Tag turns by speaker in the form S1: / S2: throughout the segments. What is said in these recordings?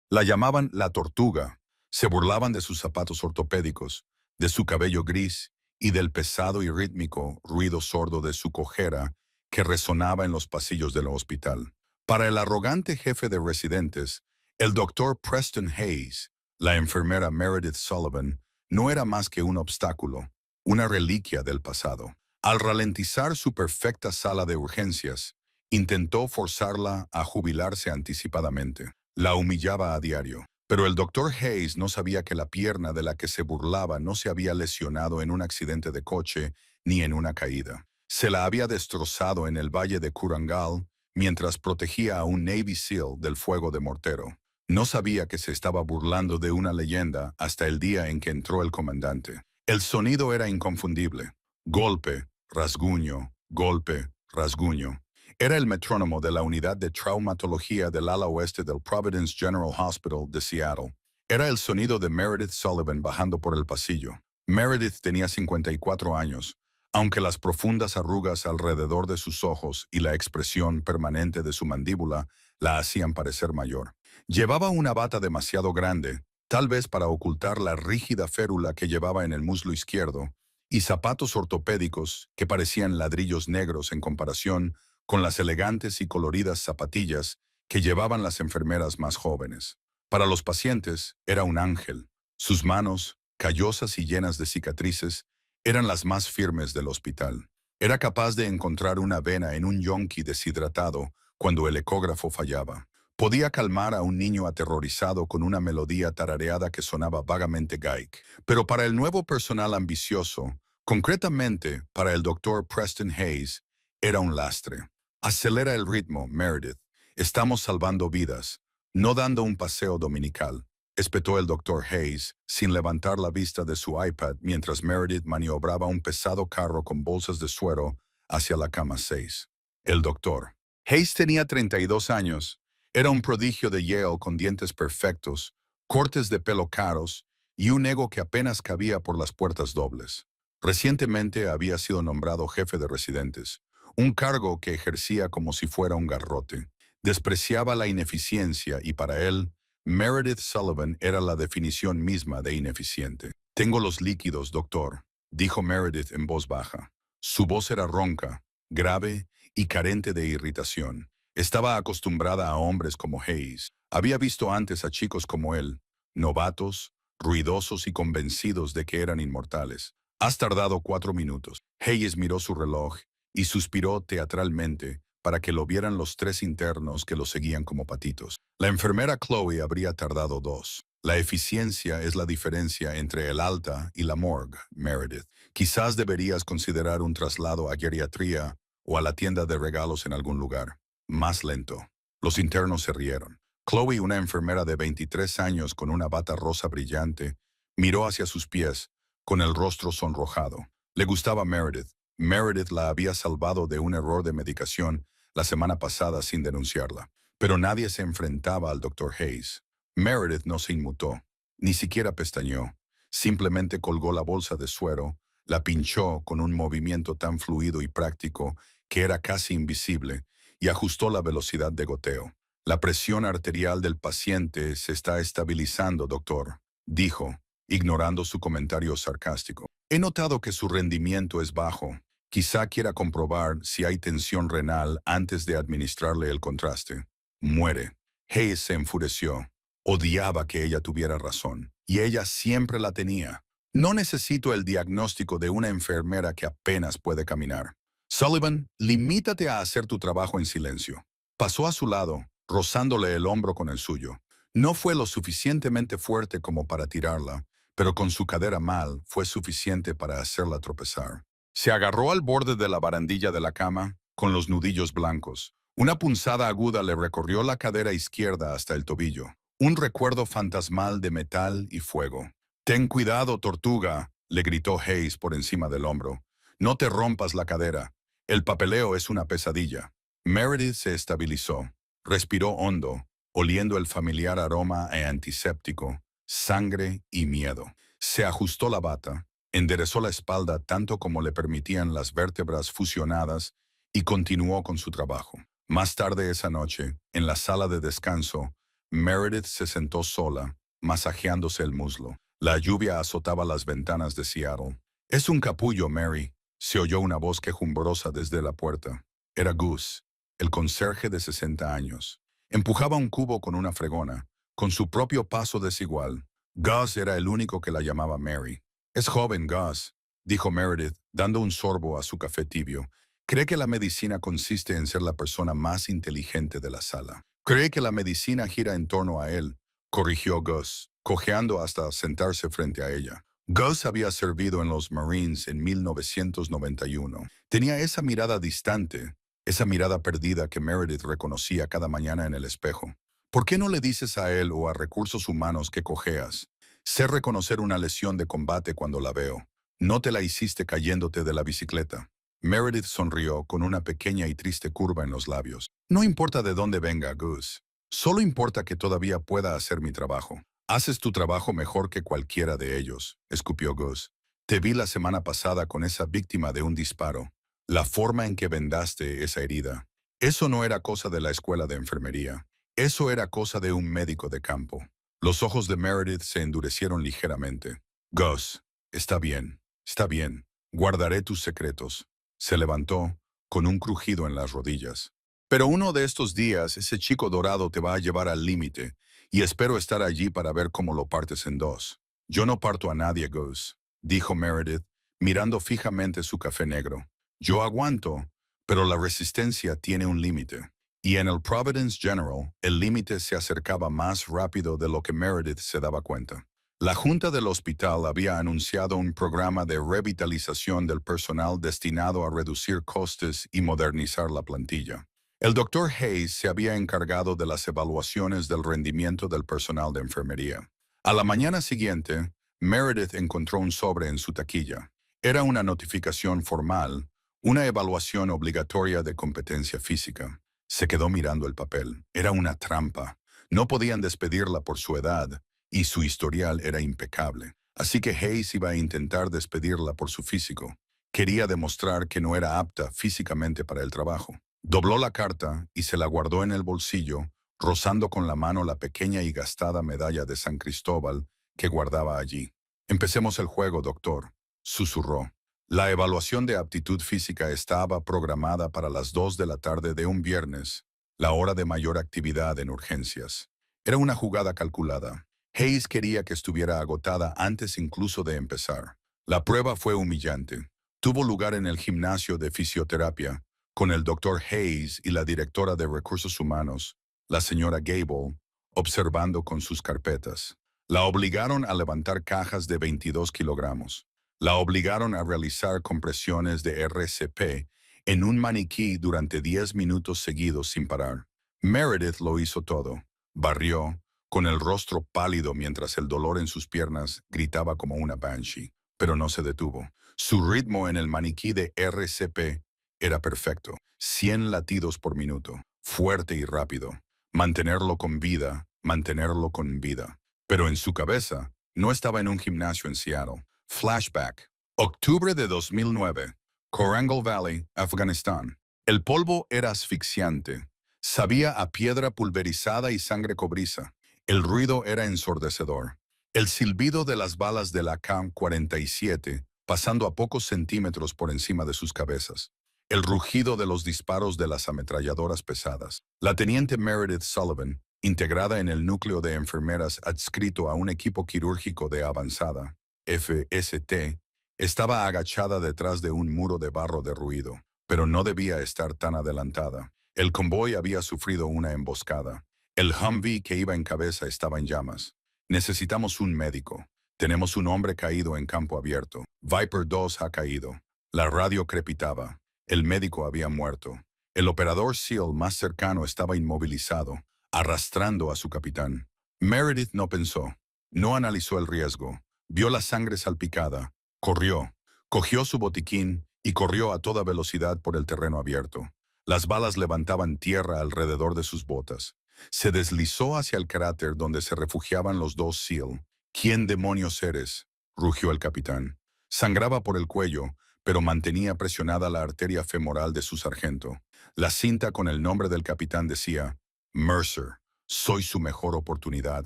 S1: La llamaban la tortuga. Se burlaban de sus zapatos ortopédicos, de su cabello gris y del pesado y rítmico ruido sordo de su cojera que resonaba en los pasillos del hospital. Para el arrogante jefe de residentes, el doctor Preston Hayes, la enfermera Meredith Sullivan, no era más que un obstáculo, una reliquia del pasado. Al ralentizar su perfecta sala de urgencias, intentó forzarla a jubilarse anticipadamente. La humillaba a diario. Pero el doctor Hayes no sabía que la pierna de la que se burlaba no se había lesionado en un accidente de coche ni en una caída. Se la había destrozado en el valle de Kurangal mientras protegía a un Navy SEAL del fuego de mortero. No sabía que se estaba burlando de una leyenda hasta el día en que entró el comandante. El sonido era inconfundible. Golpe, rasguño, golpe, rasguño. Era el metrónomo de la unidad de traumatología del ala oeste del Providence General Hospital de Seattle. Era el sonido de Meredith Sullivan bajando por el pasillo. Meredith tenía 54 años, aunque las profundas arrugas alrededor de sus ojos y la expresión permanente de su mandíbula la hacían parecer mayor. Llevaba una bata demasiado grande, tal vez para ocultar la rígida férula que llevaba en el muslo izquierdo, y zapatos ortopédicos que parecían ladrillos negros en comparación con las elegantes y coloridas zapatillas que llevaban las enfermeras más jóvenes. Para los pacientes era un ángel. Sus manos, callosas y llenas de cicatrices, eran las más firmes del hospital. Era capaz de encontrar una vena en un yonki deshidratado cuando el ecógrafo fallaba. Podía calmar a un niño aterrorizado con una melodía tarareada que sonaba vagamente gaik. Pero para el nuevo personal ambicioso, concretamente para el doctor Preston Hayes, era un lastre. Acelera el ritmo, Meredith. Estamos salvando vidas, no dando un paseo dominical, espetó el doctor Hayes, sin levantar la vista de su iPad mientras Meredith maniobraba un pesado carro con bolsas de suero hacia la cama 6. El doctor. Hayes tenía 32 años. Era un prodigio de Yale con dientes perfectos, cortes de pelo caros y un ego que apenas cabía por las puertas dobles. Recientemente había sido nombrado jefe de residentes, un cargo que ejercía como si fuera un garrote. Despreciaba la ineficiencia y para él, Meredith Sullivan era la definición misma de ineficiente. Tengo los líquidos, doctor, dijo Meredith en voz baja. Su voz era ronca, grave y carente de irritación. Estaba acostumbrada a hombres como Hayes. Había visto antes a chicos como él, novatos, ruidosos y convencidos de que eran inmortales. Has tardado 4 minutos. Hayes miró su reloj y suspiró teatralmente para que lo vieran los 3 internos que lo seguían como patitos. La enfermera Chloe habría tardado 2. La eficiencia es la diferencia entre el alta y la morgue, Meredith. Quizás deberías considerar un traslado a geriatría o a la tienda de regalos en algún lugar. Más lento. Los internos se rieron. Chloe, una enfermera de 23 años con una bata rosa brillante, miró hacia sus pies, con el rostro sonrojado. Le gustaba Meredith. Meredith la había salvado de un error de medicación la semana pasada sin denunciarla. Pero nadie se enfrentaba al doctor Hayes. Meredith no se inmutó, ni siquiera pestañeó. Simplemente colgó la bolsa de suero, la pinchó con un movimiento tan fluido y práctico que era casi invisible, y ajustó la velocidad de goteo. La presión arterial del paciente se está estabilizando, doctor, dijo, ignorando su comentario sarcástico. He notado que su rendimiento es bajo. Quizá quiera comprobar si hay tensión renal antes de administrarle el contraste. Muere. Hayes se enfureció. Odiaba que ella tuviera razón, y ella siempre la tenía. No necesito el diagnóstico de una enfermera que apenas puede caminar. Sullivan, limítate a hacer tu trabajo en silencio. Pasó a su lado, rozándole el hombro con el suyo. No fue lo suficientemente fuerte como para tirarla, pero con su cadera mal fue suficiente para hacerla tropezar. Se agarró al borde de la barandilla de la cama, con los nudillos blancos. Una punzada aguda le recorrió la cadera izquierda hasta el tobillo. Un recuerdo fantasmal de metal y fuego. «Ten cuidado, tortuga», le gritó Hayes por encima del hombro. «No te rompas la cadera. El papeleo es una pesadilla». Meredith se estabilizó. Respiró hondo, oliendo el familiar aroma a antiséptico, sangre y miedo. Se ajustó la bata, enderezó la espalda tanto como le permitían las vértebras fusionadas y continuó con su trabajo. Más tarde esa noche, en la sala de descanso, Meredith se sentó sola, masajeándose el muslo. La lluvia azotaba las ventanas de Seattle. «Es un capullo, Mary», se oyó una voz quejumbrosa desde la puerta. Era Gus, el conserje de 60 años. Empujaba un cubo con una fregona, con su propio paso desigual. Gus era el único que la llamaba Mary. «Es joven, Gus», dijo Meredith, dando un sorbo a su café tibio. «Cree que la medicina consiste en ser la persona más inteligente de la sala. Cree que la medicina gira en torno a él», corrigió Gus, cojeando hasta sentarse frente a ella. Gus había servido en los Marines en 1991. Tenía esa mirada distante, esa mirada perdida que Meredith reconocía cada mañana en el espejo. «¿Por qué no le dices a él o a recursos humanos que cojeas? Sé reconocer una lesión de combate cuando la veo. No te la hiciste cayéndote de la bicicleta». Meredith sonrió con una pequeña y triste curva en los labios. «No importa de dónde venga, Gus. Solo importa que todavía pueda hacer mi trabajo». «Haces tu trabajo mejor que cualquiera de ellos», escupió Gus. «Te vi la semana pasada con esa víctima de un disparo. La forma en que vendaste esa herida. Eso no era cosa de la escuela de enfermería. Eso era cosa de un médico de campo». Los ojos de Meredith se endurecieron ligeramente. «Gus, está bien, está bien. Guardaré tus secretos». Se levantó, con un crujido en las rodillas. «Pero uno de estos días ese chico dorado te va a llevar al límite, y espero estar allí para ver cómo lo partes en dos». «Yo no parto a nadie, Gus», dijo Meredith, mirando fijamente su café negro. «Yo aguanto, pero la resistencia tiene un límite». Y en el Providence General, el límite se acercaba más rápido de lo que Meredith se daba cuenta. La Junta del hospital había anunciado un programa de revitalización del personal destinado a reducir costes y modernizar la plantilla. El Dr. Hayes se había encargado de las evaluaciones del rendimiento del personal de enfermería. A la mañana siguiente, Meredith encontró un sobre en su taquilla. Era una notificación formal, una evaluación obligatoria de competencia física. Se quedó mirando el papel. Era una trampa. No podían despedirla por su edad, y su historial era impecable. Así que Hayes iba a intentar despedirla por su físico. Quería demostrar que no era apta físicamente para el trabajo. Dobló la carta y se la guardó en el bolsillo, rozando con la mano la pequeña y gastada medalla de San Cristóbal que guardaba allí. «Empecemos el juego, doctor», susurró. La evaluación de aptitud física estaba programada para las 2 de la tarde de un viernes, la hora de mayor actividad en urgencias. Era una jugada calculada. Hayes quería que estuviera agotada antes incluso de empezar. La prueba fue humillante. Tuvo lugar en el gimnasio de fisioterapia, con el Dr. Hayes y la directora de recursos humanos, la señora Gable, observando con sus carpetas. La obligaron a levantar cajas de 22 kilogramos. La obligaron a realizar compresiones de RCP en un maniquí durante 10 minutos seguidos sin parar. Meredith lo hizo todo. Barrió, con el rostro pálido mientras el dolor en sus piernas gritaba como una banshee, pero no se detuvo. Su ritmo en el maniquí de RCP era perfecto. 100 latidos por minuto, fuerte y rápido. Mantenerlo con vida, mantenerlo con vida. Pero en su cabeza, no estaba en un gimnasio en Seattle. Flashback. Octubre de 2009. Korangal Valley, Afganistán. El polvo era asfixiante. Sabía a piedra pulverizada y sangre cobriza. El ruido era ensordecedor. El silbido de las balas de la AK-47 pasando a pocos centímetros por encima de sus cabezas. El rugido de los disparos de las ametralladoras pesadas. La teniente Meredith Sullivan, integrada en el núcleo de enfermeras adscrito a un equipo quirúrgico de avanzada, FST, estaba agachada detrás de un muro de barro derruido, pero no debía estar tan adelantada. El convoy había sufrido una emboscada. El Humvee que iba en cabeza estaba en llamas. «Necesitamos un médico. Tenemos un hombre caído en campo abierto. Viper 2 ha caído». La radio crepitaba. El médico había muerto. El operador SEAL más cercano estaba inmovilizado, arrastrando a su capitán. Meredith no pensó. No analizó el riesgo. Vio la sangre salpicada. Corrió. Cogió su botiquín y corrió a toda velocidad por el terreno abierto. Las balas levantaban tierra alrededor de sus botas. Se deslizó hacia el cráter donde se refugiaban los dos SEAL. «¿Quién demonios eres?», rugió el capitán. Sangraba por el cuello, pero mantenía presionada la arteria femoral de su sargento. La cinta con el nombre del capitán decía «Mercer». Soy su mejor oportunidad,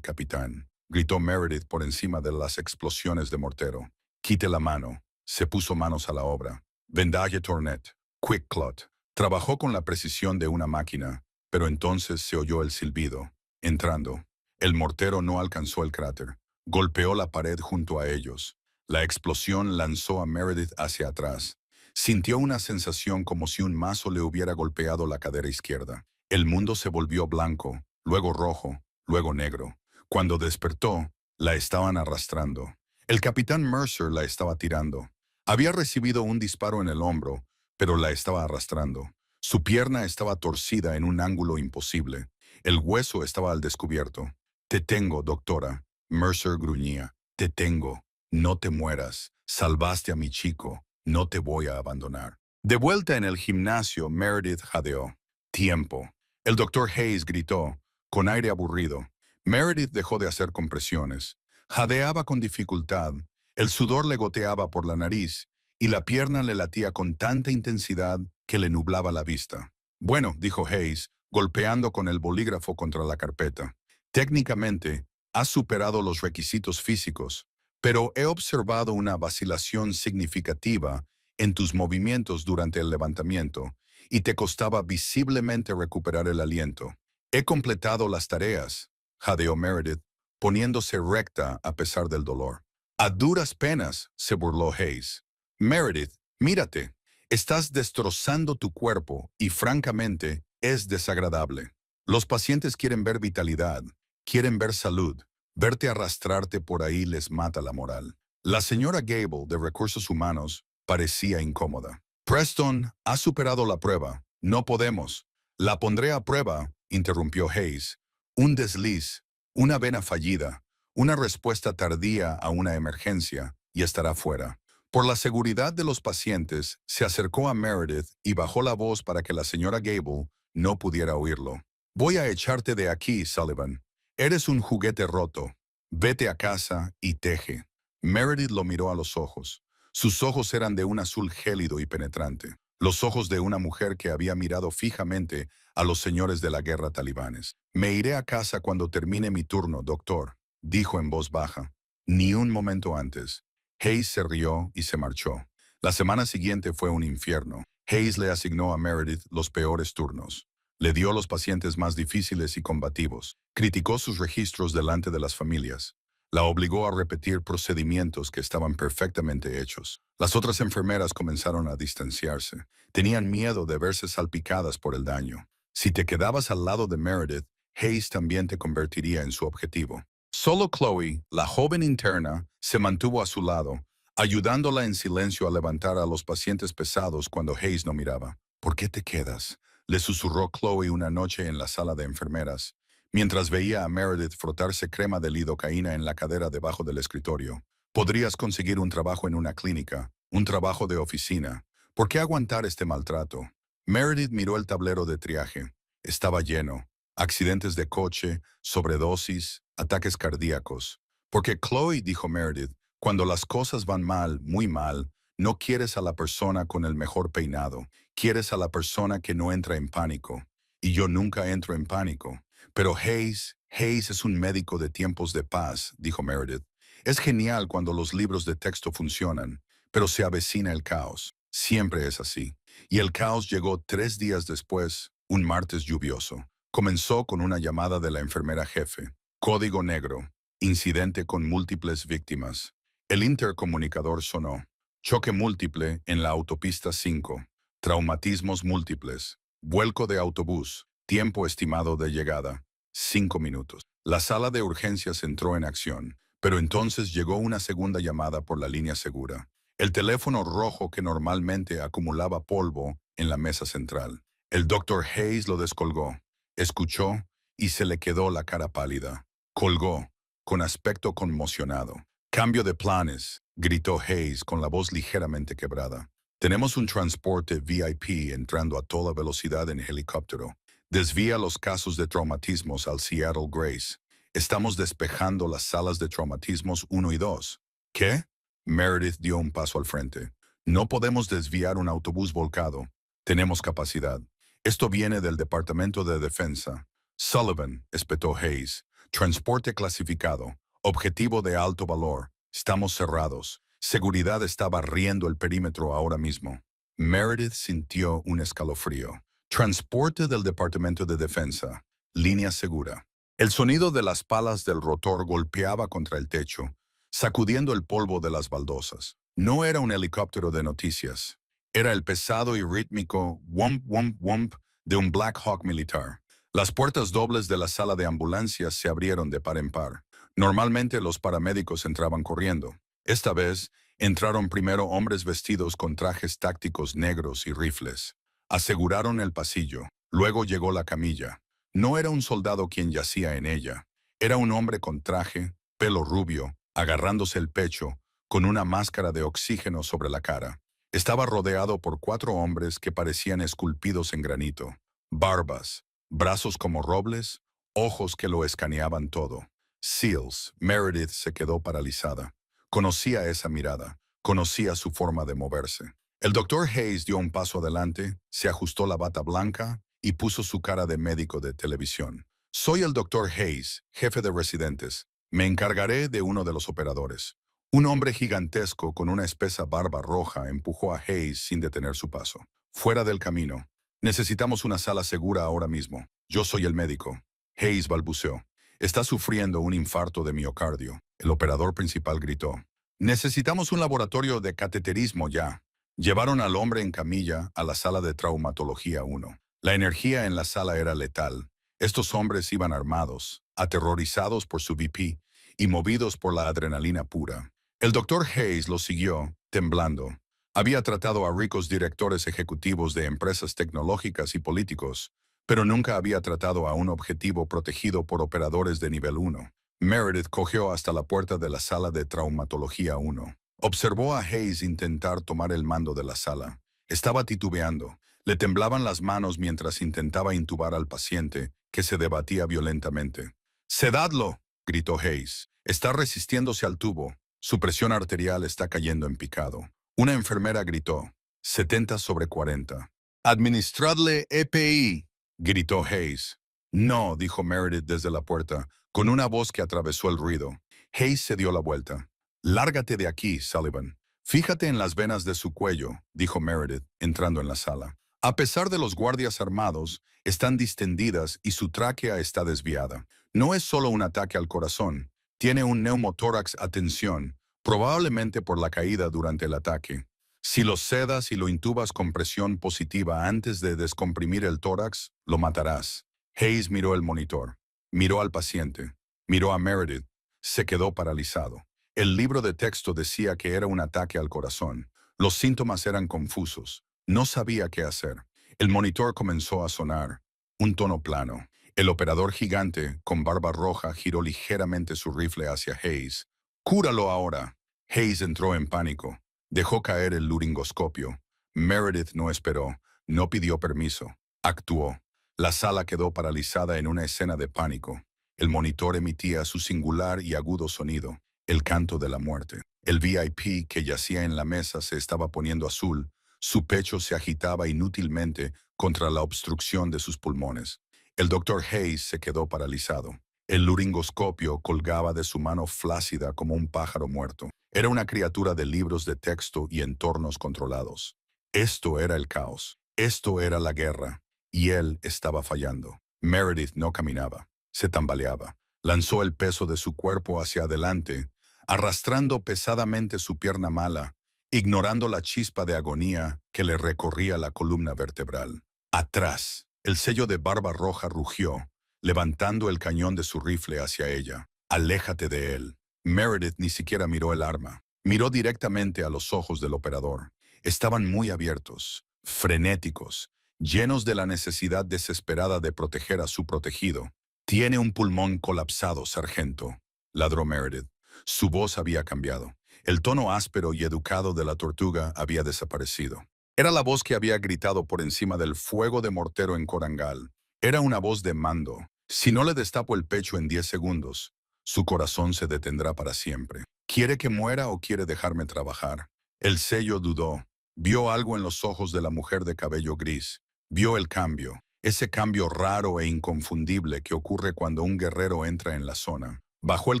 S1: capitán, gritó Meredith por encima de las explosiones de mortero. Quite la mano. Se puso manos a la obra. Vendaje Tornet. Quick Clot. Trabajó con la precisión de una máquina, pero entonces se oyó el silbido. Entrando. El mortero no alcanzó el cráter. Golpeó la pared junto a ellos. La explosión lanzó a Meredith hacia atrás. Sintió una sensación como si un mazo le hubiera golpeado la cadera izquierda. El mundo se volvió blanco, luego rojo, luego negro. Cuando despertó, la estaban arrastrando. El capitán Mercer la estaba tirando. Había recibido un disparo en el hombro, pero la estaba arrastrando. Su pierna estaba torcida en un ángulo imposible. El hueso estaba al descubierto. Te tengo, doctora. Mercer gruñía. Te tengo. No te mueras. Salvaste a mi chico. No te voy a abandonar. De vuelta en el gimnasio, Meredith jadeó. Tiempo. El doctor Hayes gritó, con aire aburrido. Meredith dejó de hacer compresiones. Jadeaba con dificultad. El sudor le goteaba por la nariz y la pierna le latía con tanta intensidad que le nublaba la vista. Bueno, dijo Hayes, golpeando con el bolígrafo contra la carpeta. Técnicamente, has superado los requisitos físicos, pero he observado una vacilación significativa en tus movimientos durante el levantamiento y te costaba visiblemente recuperar el aliento. He completado las tareas, jadeó Meredith, poniéndose recta a pesar del dolor. A duras penas, se burló Hayes. Meredith, mírate. Estás destrozando tu cuerpo y francamente es desagradable. Los pacientes quieren ver vitalidad, quieren ver salud. Verte arrastrarte por ahí les mata la moral. La señora Gable, de Recursos Humanos, parecía incómoda. Preston, ha superado la prueba. No podemos. La pondré a prueba, interrumpió Hayes. Un desliz, una vena fallida, una respuesta tardía a una emergencia y estará fuera. Por la seguridad de los pacientes, se acercó a Meredith y bajó la voz para que la señora Gable no pudiera oírlo. Voy a echarte de aquí, Sullivan. Eres un juguete roto. Vete a casa y teje. Meredith lo miró a los ojos. Sus ojos eran de un azul gélido y penetrante. Los ojos de una mujer que había mirado fijamente a los señores de la guerra talibanes. Me iré a casa cuando termine mi turno, doctor, dijo en voz baja. Ni un momento antes. Hayes se rió y se marchó. La semana siguiente fue un infierno. Hayes le asignó a Meredith los peores turnos. Le dio los pacientes más difíciles y combativos. Criticó sus registros delante de las familias. La obligó a repetir procedimientos que estaban perfectamente hechos. Las otras enfermeras comenzaron a distanciarse. Tenían miedo de verse salpicadas por el daño. Si te quedabas al lado de Meredith, Hayes también te convertiría en su objetivo. Solo Chloe, la joven interna, se mantuvo a su lado, ayudándola en silencio a levantar a los pacientes pesados cuando Hayes no miraba. ¿Por qué te quedas?, le susurró Chloe una noche en la sala de enfermeras, mientras veía a Meredith frotarse crema de lidocaína en la cadera debajo del escritorio. Podrías conseguir un trabajo en una clínica, un trabajo de oficina. ¿Por qué aguantar este maltrato? Meredith miró el tablero de triaje. Estaba lleno. Accidentes de coche, sobredosis, ataques cardíacos. Porque Chloe, dijo Meredith, cuando las cosas van mal, muy mal, no quieres a la persona con el mejor peinado. Quieres a la persona que no entra en pánico. Y yo nunca entro en pánico. Pero Hayes es un médico de tiempos de paz, dijo Meredith. Es genial cuando los libros de texto funcionan, pero se avecina el caos. Siempre es así. Y el caos llegó 3 días después, un martes lluvioso. Comenzó con una llamada de la enfermera jefe. Código negro. Incidente con múltiples víctimas. El intercomunicador sonó. Choque múltiple en la autopista 5. Traumatismos múltiples. Vuelco de autobús. Tiempo estimado de llegada. 5 minutos. La sala de urgencias entró en acción, pero entonces llegó una segunda llamada por la línea segura. El teléfono rojo que normalmente acumulaba polvo en la mesa central. El doctor Hayes lo descolgó. Escuchó y se le quedó la cara pálida. Colgó, con aspecto conmocionado. Cambio de planes, gritó Hayes con la voz ligeramente quebrada. Tenemos un transporte VIP entrando a toda velocidad en helicóptero. Desvía los casos de traumatismos al Seattle Grace. Estamos despejando las salas de traumatismos 1 y 2. ¿Qué? Meredith dio un paso al frente. No podemos desviar un autobús volcado. Tenemos capacidad. Esto viene del Departamento de Defensa. Sullivan, espetó Hayes. Transporte clasificado. Objetivo de alto valor. Estamos cerrados. Seguridad está barriendo el perímetro ahora mismo. Meredith sintió un escalofrío. Transporte del Departamento de Defensa. Línea segura. El sonido de las palas del rotor golpeaba contra el techo, sacudiendo el polvo de las baldosas. No era un helicóptero de noticias. Era el pesado y rítmico wump wump wump de un Black Hawk militar. Las puertas dobles de la sala de ambulancias se abrieron de par en par. Normalmente los paramédicos entraban corriendo. Esta vez, entraron primero hombres vestidos con trajes tácticos negros y rifles. Aseguraron el pasillo. Luego llegó la camilla. No era un soldado quien yacía en ella. Era un hombre con traje, pelo rubio, agarrándose el pecho, con una máscara de oxígeno sobre la cara. Estaba rodeado por 4 hombres que parecían esculpidos en granito. Barbas, brazos como robles, ojos que lo escaneaban todo. Seals, Meredith se quedó paralizada. Conocía esa mirada, conocía su forma de moverse. El doctor Hayes dio un paso adelante, se ajustó la bata blanca y puso su cara de médico de televisión. Soy el doctor Hayes, jefe de residentes. Me encargaré de uno de los operadores. Un hombre gigantesco con una espesa barba roja empujó a Hayes sin detener su paso. Fuera del camino. Necesitamos una sala segura ahora mismo. Yo soy el médico. Hayes balbuceó. Está sufriendo un infarto de miocardio. El operador principal gritó. Necesitamos un laboratorio de cateterismo ya. Llevaron al hombre en camilla a la sala de traumatología 1. La energía en la sala era letal. Estos hombres iban armados, aterrorizados por su VP y movidos por la adrenalina pura. El doctor Hayes lo siguió, temblando. Había tratado a ricos directores ejecutivos de empresas tecnológicas y políticos, pero nunca había tratado a un objetivo protegido por operadores de nivel 1. Meredith cogió hasta la puerta de la sala de traumatología 1. Observó a Hayes intentar tomar el mando de la sala. Estaba titubeando. Le temblaban las manos mientras intentaba intubar al paciente, que se debatía violentamente. «¡Sedadlo!», gritó Hayes. «Está resistiéndose al tubo. Su presión arterial está cayendo en picado». Una enfermera gritó. 70/40. «Administradle EPI», gritó Hayes. «No», dijo Meredith desde la puerta, con una voz que atravesó el ruido. Hayes se dio la vuelta. «Lárgate de aquí, Sullivan». «Fíjate en las venas de su cuello», dijo Meredith, entrando en la sala. A pesar de los guardias armados, están distendidas y su tráquea está desviada. No es solo un ataque al corazón, tiene un neumotórax a tensión, probablemente por la caída durante el ataque. Si lo sedas y lo intubas con presión positiva antes de descomprimir el tórax, lo matarás. Hayes miró el monitor, miró al paciente, miró a Meredith, se quedó paralizado. El libro de texto decía que era un ataque al corazón. Los síntomas eran confusos. No sabía qué hacer. El monitor comenzó a sonar. Un tono plano. El operador gigante, con barba roja, giró ligeramente su rifle hacia Hayes. «¡Cúralo ahora!». Hayes entró en pánico. Dejó caer el laringoscopio. Meredith no esperó. No pidió permiso. Actuó. La sala quedó paralizada en una escena de pánico. El monitor emitía su singular y agudo sonido, el canto de la muerte. El VIP que yacía en la mesa se estaba poniendo azul. Su pecho se agitaba inútilmente contra la obstrucción de sus pulmones. El doctor Hayes se quedó paralizado. El laringoscopio colgaba de su mano flácida como un pájaro muerto. Era una criatura de libros de texto y entornos controlados. Esto era el caos. Esto era la guerra. Y él estaba fallando. Meredith no caminaba. Se tambaleaba. Lanzó el peso de su cuerpo hacia adelante, arrastrando pesadamente su pierna mala, ignorando la chispa de agonía que le recorría la columna vertebral. Atrás, el sello de barba roja rugió, levantando el cañón de su rifle hacia ella. «Aléjate de él». Meredith ni siquiera miró el arma. Miró directamente a los ojos del operador. Estaban muy abiertos, frenéticos, llenos de la necesidad desesperada de proteger a su protegido. «Tiene un pulmón colapsado, sargento», ladró Meredith. Su voz había cambiado. El tono áspero y educado de la tortuga había desaparecido. Era la voz que había gritado por encima del fuego de mortero en Korangal. Era una voz de mando. «Si no le destapo el pecho en 10 segundos, su corazón se detendrá para siempre. ¿Quiere que muera o quiere dejarme trabajar?». El sello dudó. Vio algo en los ojos de la mujer de cabello gris. Vio el cambio. ese cambio raro e inconfundible que ocurre cuando un guerrero entra en la zona. Bajó el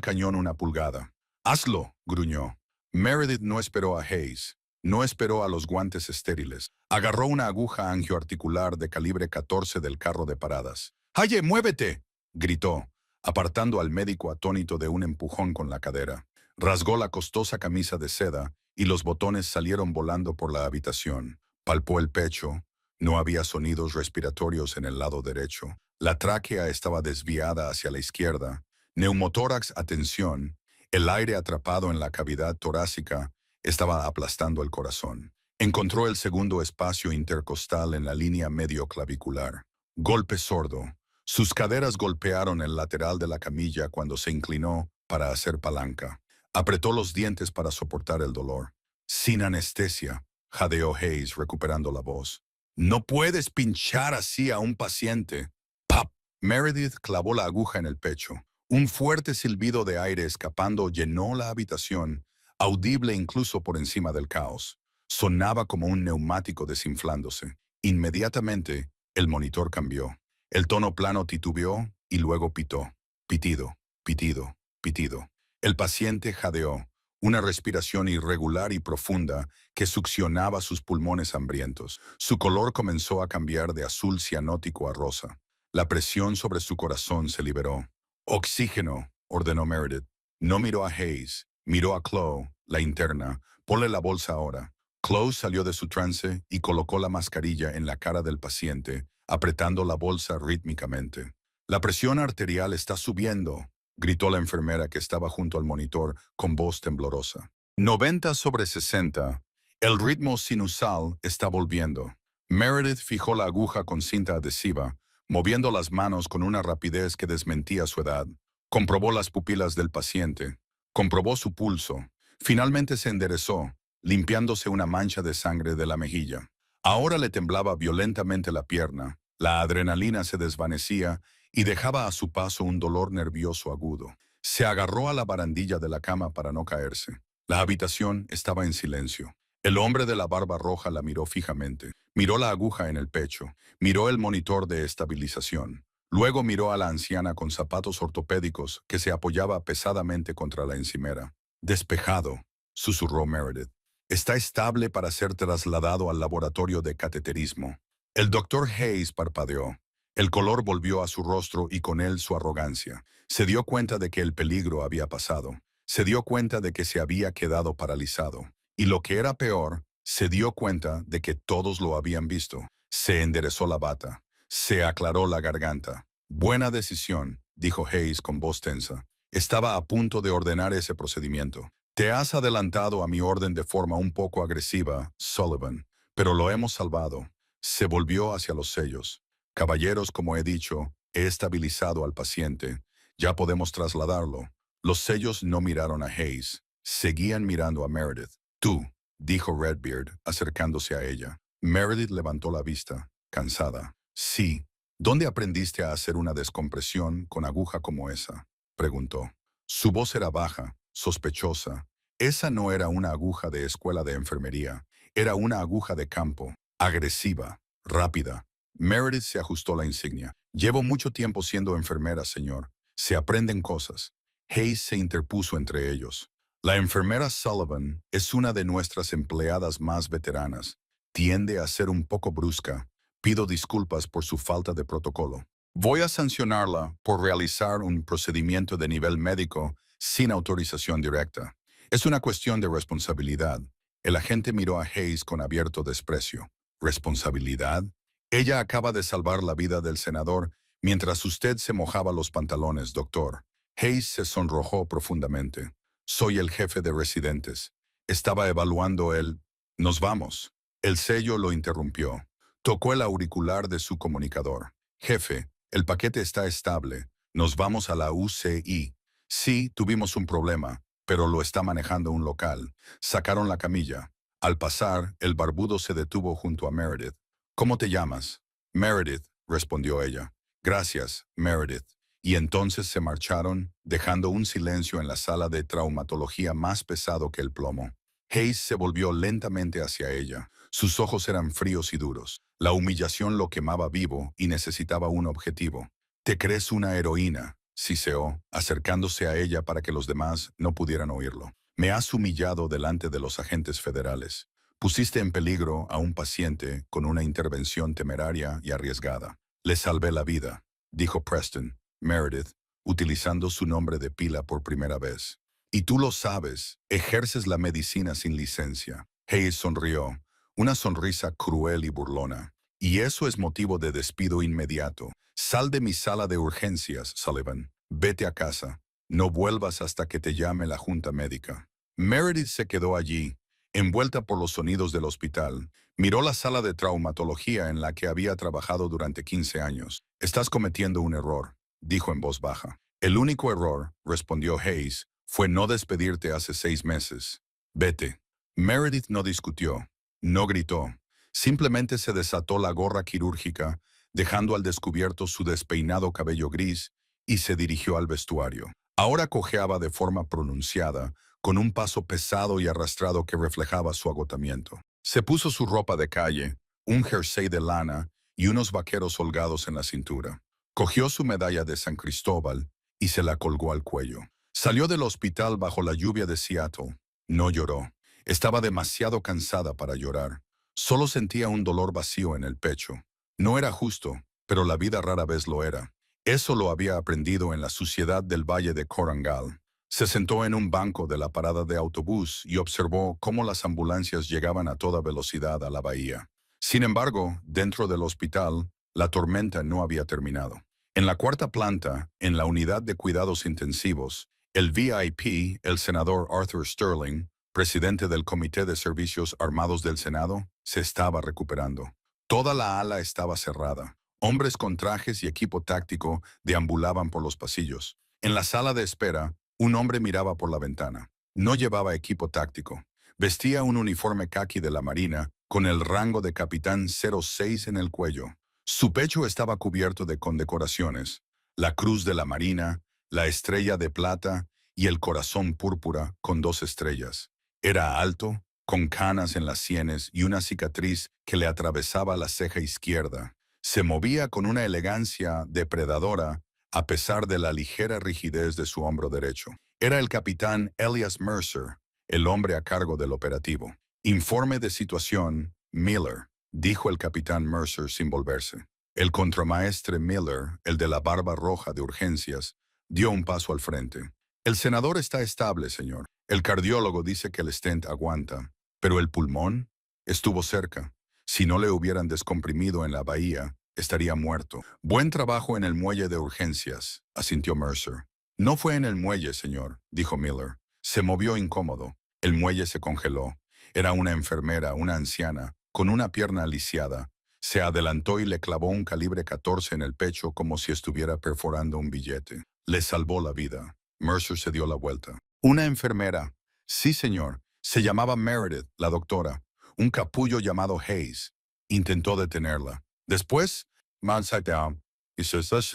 S1: cañón una pulgada. «¡Hazlo!», gruñó. Meredith no esperó a Hayes. No esperó a los guantes estériles. Agarró una aguja angioarticular de calibre 14 del carro de paradas. «¡Haye, muévete!», gritó, apartando al médico atónito de un empujón con la cadera. Rasgó la costosa camisa de seda y los botones salieron volando por la habitación. Palpó el pecho. No había sonidos respiratorios en el lado derecho. La tráquea estaba desviada hacia la izquierda. Neumotórax a tensión. El aire atrapado en la cavidad torácica estaba aplastando el corazón. Encontró el segundo espacio intercostal en la línea medioclavicular. Golpe sordo. Sus caderas golpearon el lateral de la camilla cuando se inclinó para hacer palanca. Apretó los dientes para soportar el dolor. «Sin anestesia», jadeó Hayes, recuperando la voz. «No puedes pinchar así a un paciente». ¡Pap! Meredith clavó la aguja en el pecho. Un fuerte silbido de aire escapando llenó la habitación, audible incluso por encima del caos. Sonaba como un neumático desinflándose. Inmediatamente, el monitor cambió. El tono plano titubeó y luego pitó. Pitido, pitido, pitido. El paciente jadeó, una respiración irregular y profunda que succionaba sus pulmones hambrientos. Su color comenzó a cambiar de azul cianótico a rosa. La presión sobre su corazón se liberó. «Oxígeno», ordenó Meredith. No miró a Hayes, miró a Chloe, la interna. «Ponle la bolsa ahora». Chloe salió de su trance y colocó la mascarilla en la cara del paciente, apretando la bolsa rítmicamente. «La presión arterial está subiendo», gritó la enfermera que estaba junto al monitor con voz temblorosa. 90/60. El ritmo sinusal está volviendo. Meredith fijó la aguja con cinta adhesiva, moviendo las manos con una rapidez que desmentía su edad. Comprobó las pupilas del paciente. Comprobó su pulso. Finalmente se enderezó, limpiándose una mancha de sangre de la mejilla. Ahora le temblaba violentamente la pierna. La adrenalina se desvanecía y dejaba a su paso un dolor nervioso agudo. Se agarró a la barandilla de la cama para no caerse. La habitación estaba en silencio. El hombre de la barba roja la miró fijamente. Miró la aguja en el pecho. Miró el monitor de estabilización. Luego miró a la anciana con zapatos ortopédicos que se apoyaba pesadamente contra la encimera. «Despejado», susurró Meredith. «Está estable para ser trasladado al laboratorio de cateterismo». El doctor Hayes parpadeó. El color volvió a su rostro y con él su arrogancia. Se dio cuenta de que el peligro había pasado. Se dio cuenta de que se había quedado paralizado. Y lo que era peor, se dio cuenta de que todos lo habían visto. Se enderezó la bata. Se aclaró la garganta. «Buena decisión», dijo Hayes con voz tensa. «Estaba a punto de ordenar ese procedimiento. Te has adelantado a mi orden de forma un poco agresiva, Sullivan, pero lo hemos salvado». Se volvió hacia los sellos. «Caballeros, como he dicho, he estabilizado al paciente. Ya podemos trasladarlo». Los sellos no miraron a Hayes. Seguían mirando a Meredith. «Tú», dijo Redbeard, acercándose a ella. Meredith levantó la vista, cansada. «Sí». «¿Dónde aprendiste a hacer una descompresión con aguja como esa?», preguntó. Su voz era baja, sospechosa. Esa no era una aguja de escuela de enfermería. Era una aguja de campo, agresiva, rápida. Meredith se ajustó la insignia. «Llevo mucho tiempo siendo enfermera, señor. Se aprenden cosas». Hayes se interpuso entre ellos. «La enfermera Sullivan es una de nuestras empleadas más veteranas. Tiende a ser un poco brusca. Pido disculpas por su falta de protocolo. Voy a sancionarla por realizar un procedimiento de nivel médico sin autorización directa. Es una cuestión de responsabilidad». El agente miró a Hayes con abierto desprecio. «¿Responsabilidad? Ella acaba de salvar la vida del senador mientras usted se mojaba los pantalones, doctor». Hayes se sonrojó profundamente. «Soy el jefe de residentes. Estaba evaluando el... Nos vamos». El sello lo interrumpió. Tocó el auricular de su comunicador. «Jefe, el paquete está estable. Nos vamos a la UCI. Sí, tuvimos un problema, pero lo está manejando un local. Sacaron la camilla». Al pasar, el barbudo se detuvo junto a Meredith. «¿Cómo te llamas?» «Meredith», respondió ella. «Gracias, Meredith». Y entonces se marcharon, dejando un silencio en la sala de traumatología más pesado que el plomo. Hayes se volvió lentamente hacia ella. Sus ojos eran fríos y duros. La humillación lo quemaba vivo y necesitaba un objetivo. «Te crees una heroína», siseó, acercándose a ella para que los demás no pudieran oírlo. «Me has humillado delante de los agentes federales. Pusiste en peligro a un paciente con una intervención temeraria y arriesgada. Le salvé la vida», dijo Preston Meredith, utilizando su nombre de pila por primera vez. «Y tú lo sabes, ejerces la medicina sin licencia». Hayes sonrió, una sonrisa cruel y burlona. «Y eso es motivo de despido inmediato. Sal de mi sala de urgencias, Sullivan. Vete a casa. No vuelvas hasta que te llame la junta médica». Meredith se quedó allí, envuelta por los sonidos del hospital. Miró la sala de traumatología en la que había trabajado durante 15 años. «Estás cometiendo un error», dijo en voz baja. «El único error», respondió Hayes, «fue no despedirte hace 6 meses. Vete». Meredith no discutió, no gritó. Simplemente se desató la gorra quirúrgica, dejando al descubierto su despeinado cabello gris, y se dirigió al vestuario. Ahora cojeaba de forma pronunciada, con un paso pesado y arrastrado que reflejaba su agotamiento. Se puso su ropa de calle, un jersey de lana y unos vaqueros holgados en la cintura. Cogió su medalla de San Cristóbal y se la colgó al cuello. Salió del hospital bajo la lluvia de Seattle. No lloró. Estaba demasiado cansada para llorar. Solo sentía un dolor vacío en el pecho. No era justo, pero la vida rara vez lo era. Eso lo había aprendido en la suciedad del valle de Korangal. Se sentó en un banco de la parada de autobús y observó cómo las ambulancias llegaban a toda velocidad a la bahía. Sin embargo, dentro del hospital, la tormenta no había terminado. En la cuarta planta, en la unidad de cuidados intensivos, el VIP, el senador Arthur Sterling, presidente del Comité de Servicios Armados del Senado, se estaba recuperando. Toda la ala estaba cerrada. Hombres con trajes y equipo táctico deambulaban por los pasillos. En la sala de espera, un hombre miraba por la ventana. No llevaba equipo táctico. Vestía un uniforme caqui de la Marina, con el rango de capitán 06 en el cuello. Su pecho estaba cubierto de condecoraciones: la Cruz de la Marina, la Estrella de Plata y el Corazón Púrpura con 2 estrellas. Era alto, con canas en las sienes y una cicatriz que le atravesaba la ceja izquierda. Se movía con una elegancia depredadora a pesar de la ligera rigidez de su hombro derecho. Era el capitán Elias Mercer, el hombre a cargo del operativo. «Informe de situación, Miller», dijo el capitán Mercer sin volverse. El contramaestre Miller, el de la barba roja de urgencias, dio un paso al frente. «El senador está estable, señor. El cardiólogo dice que el stent aguanta, pero el pulmón estuvo cerca. Si no le hubieran descomprimido en la bahía, estaría muerto». «Buen trabajo en el muelle de urgencias», asintió Mercer. «No fue en el muelle, señor», dijo Miller. Se movió incómodo. El muelle se congeló. Era una enfermera, una anciana, con una pierna lisiada. Se adelantó y le clavó un calibre 14 en el pecho como si estuviera perforando un billete. Le salvó la vida. Mercer se dio la vuelta. «Una enfermera». «Sí, señor. Se llamaba Meredith, la doctora. Un capullo llamado Hayes». Intentó detenerla. Después,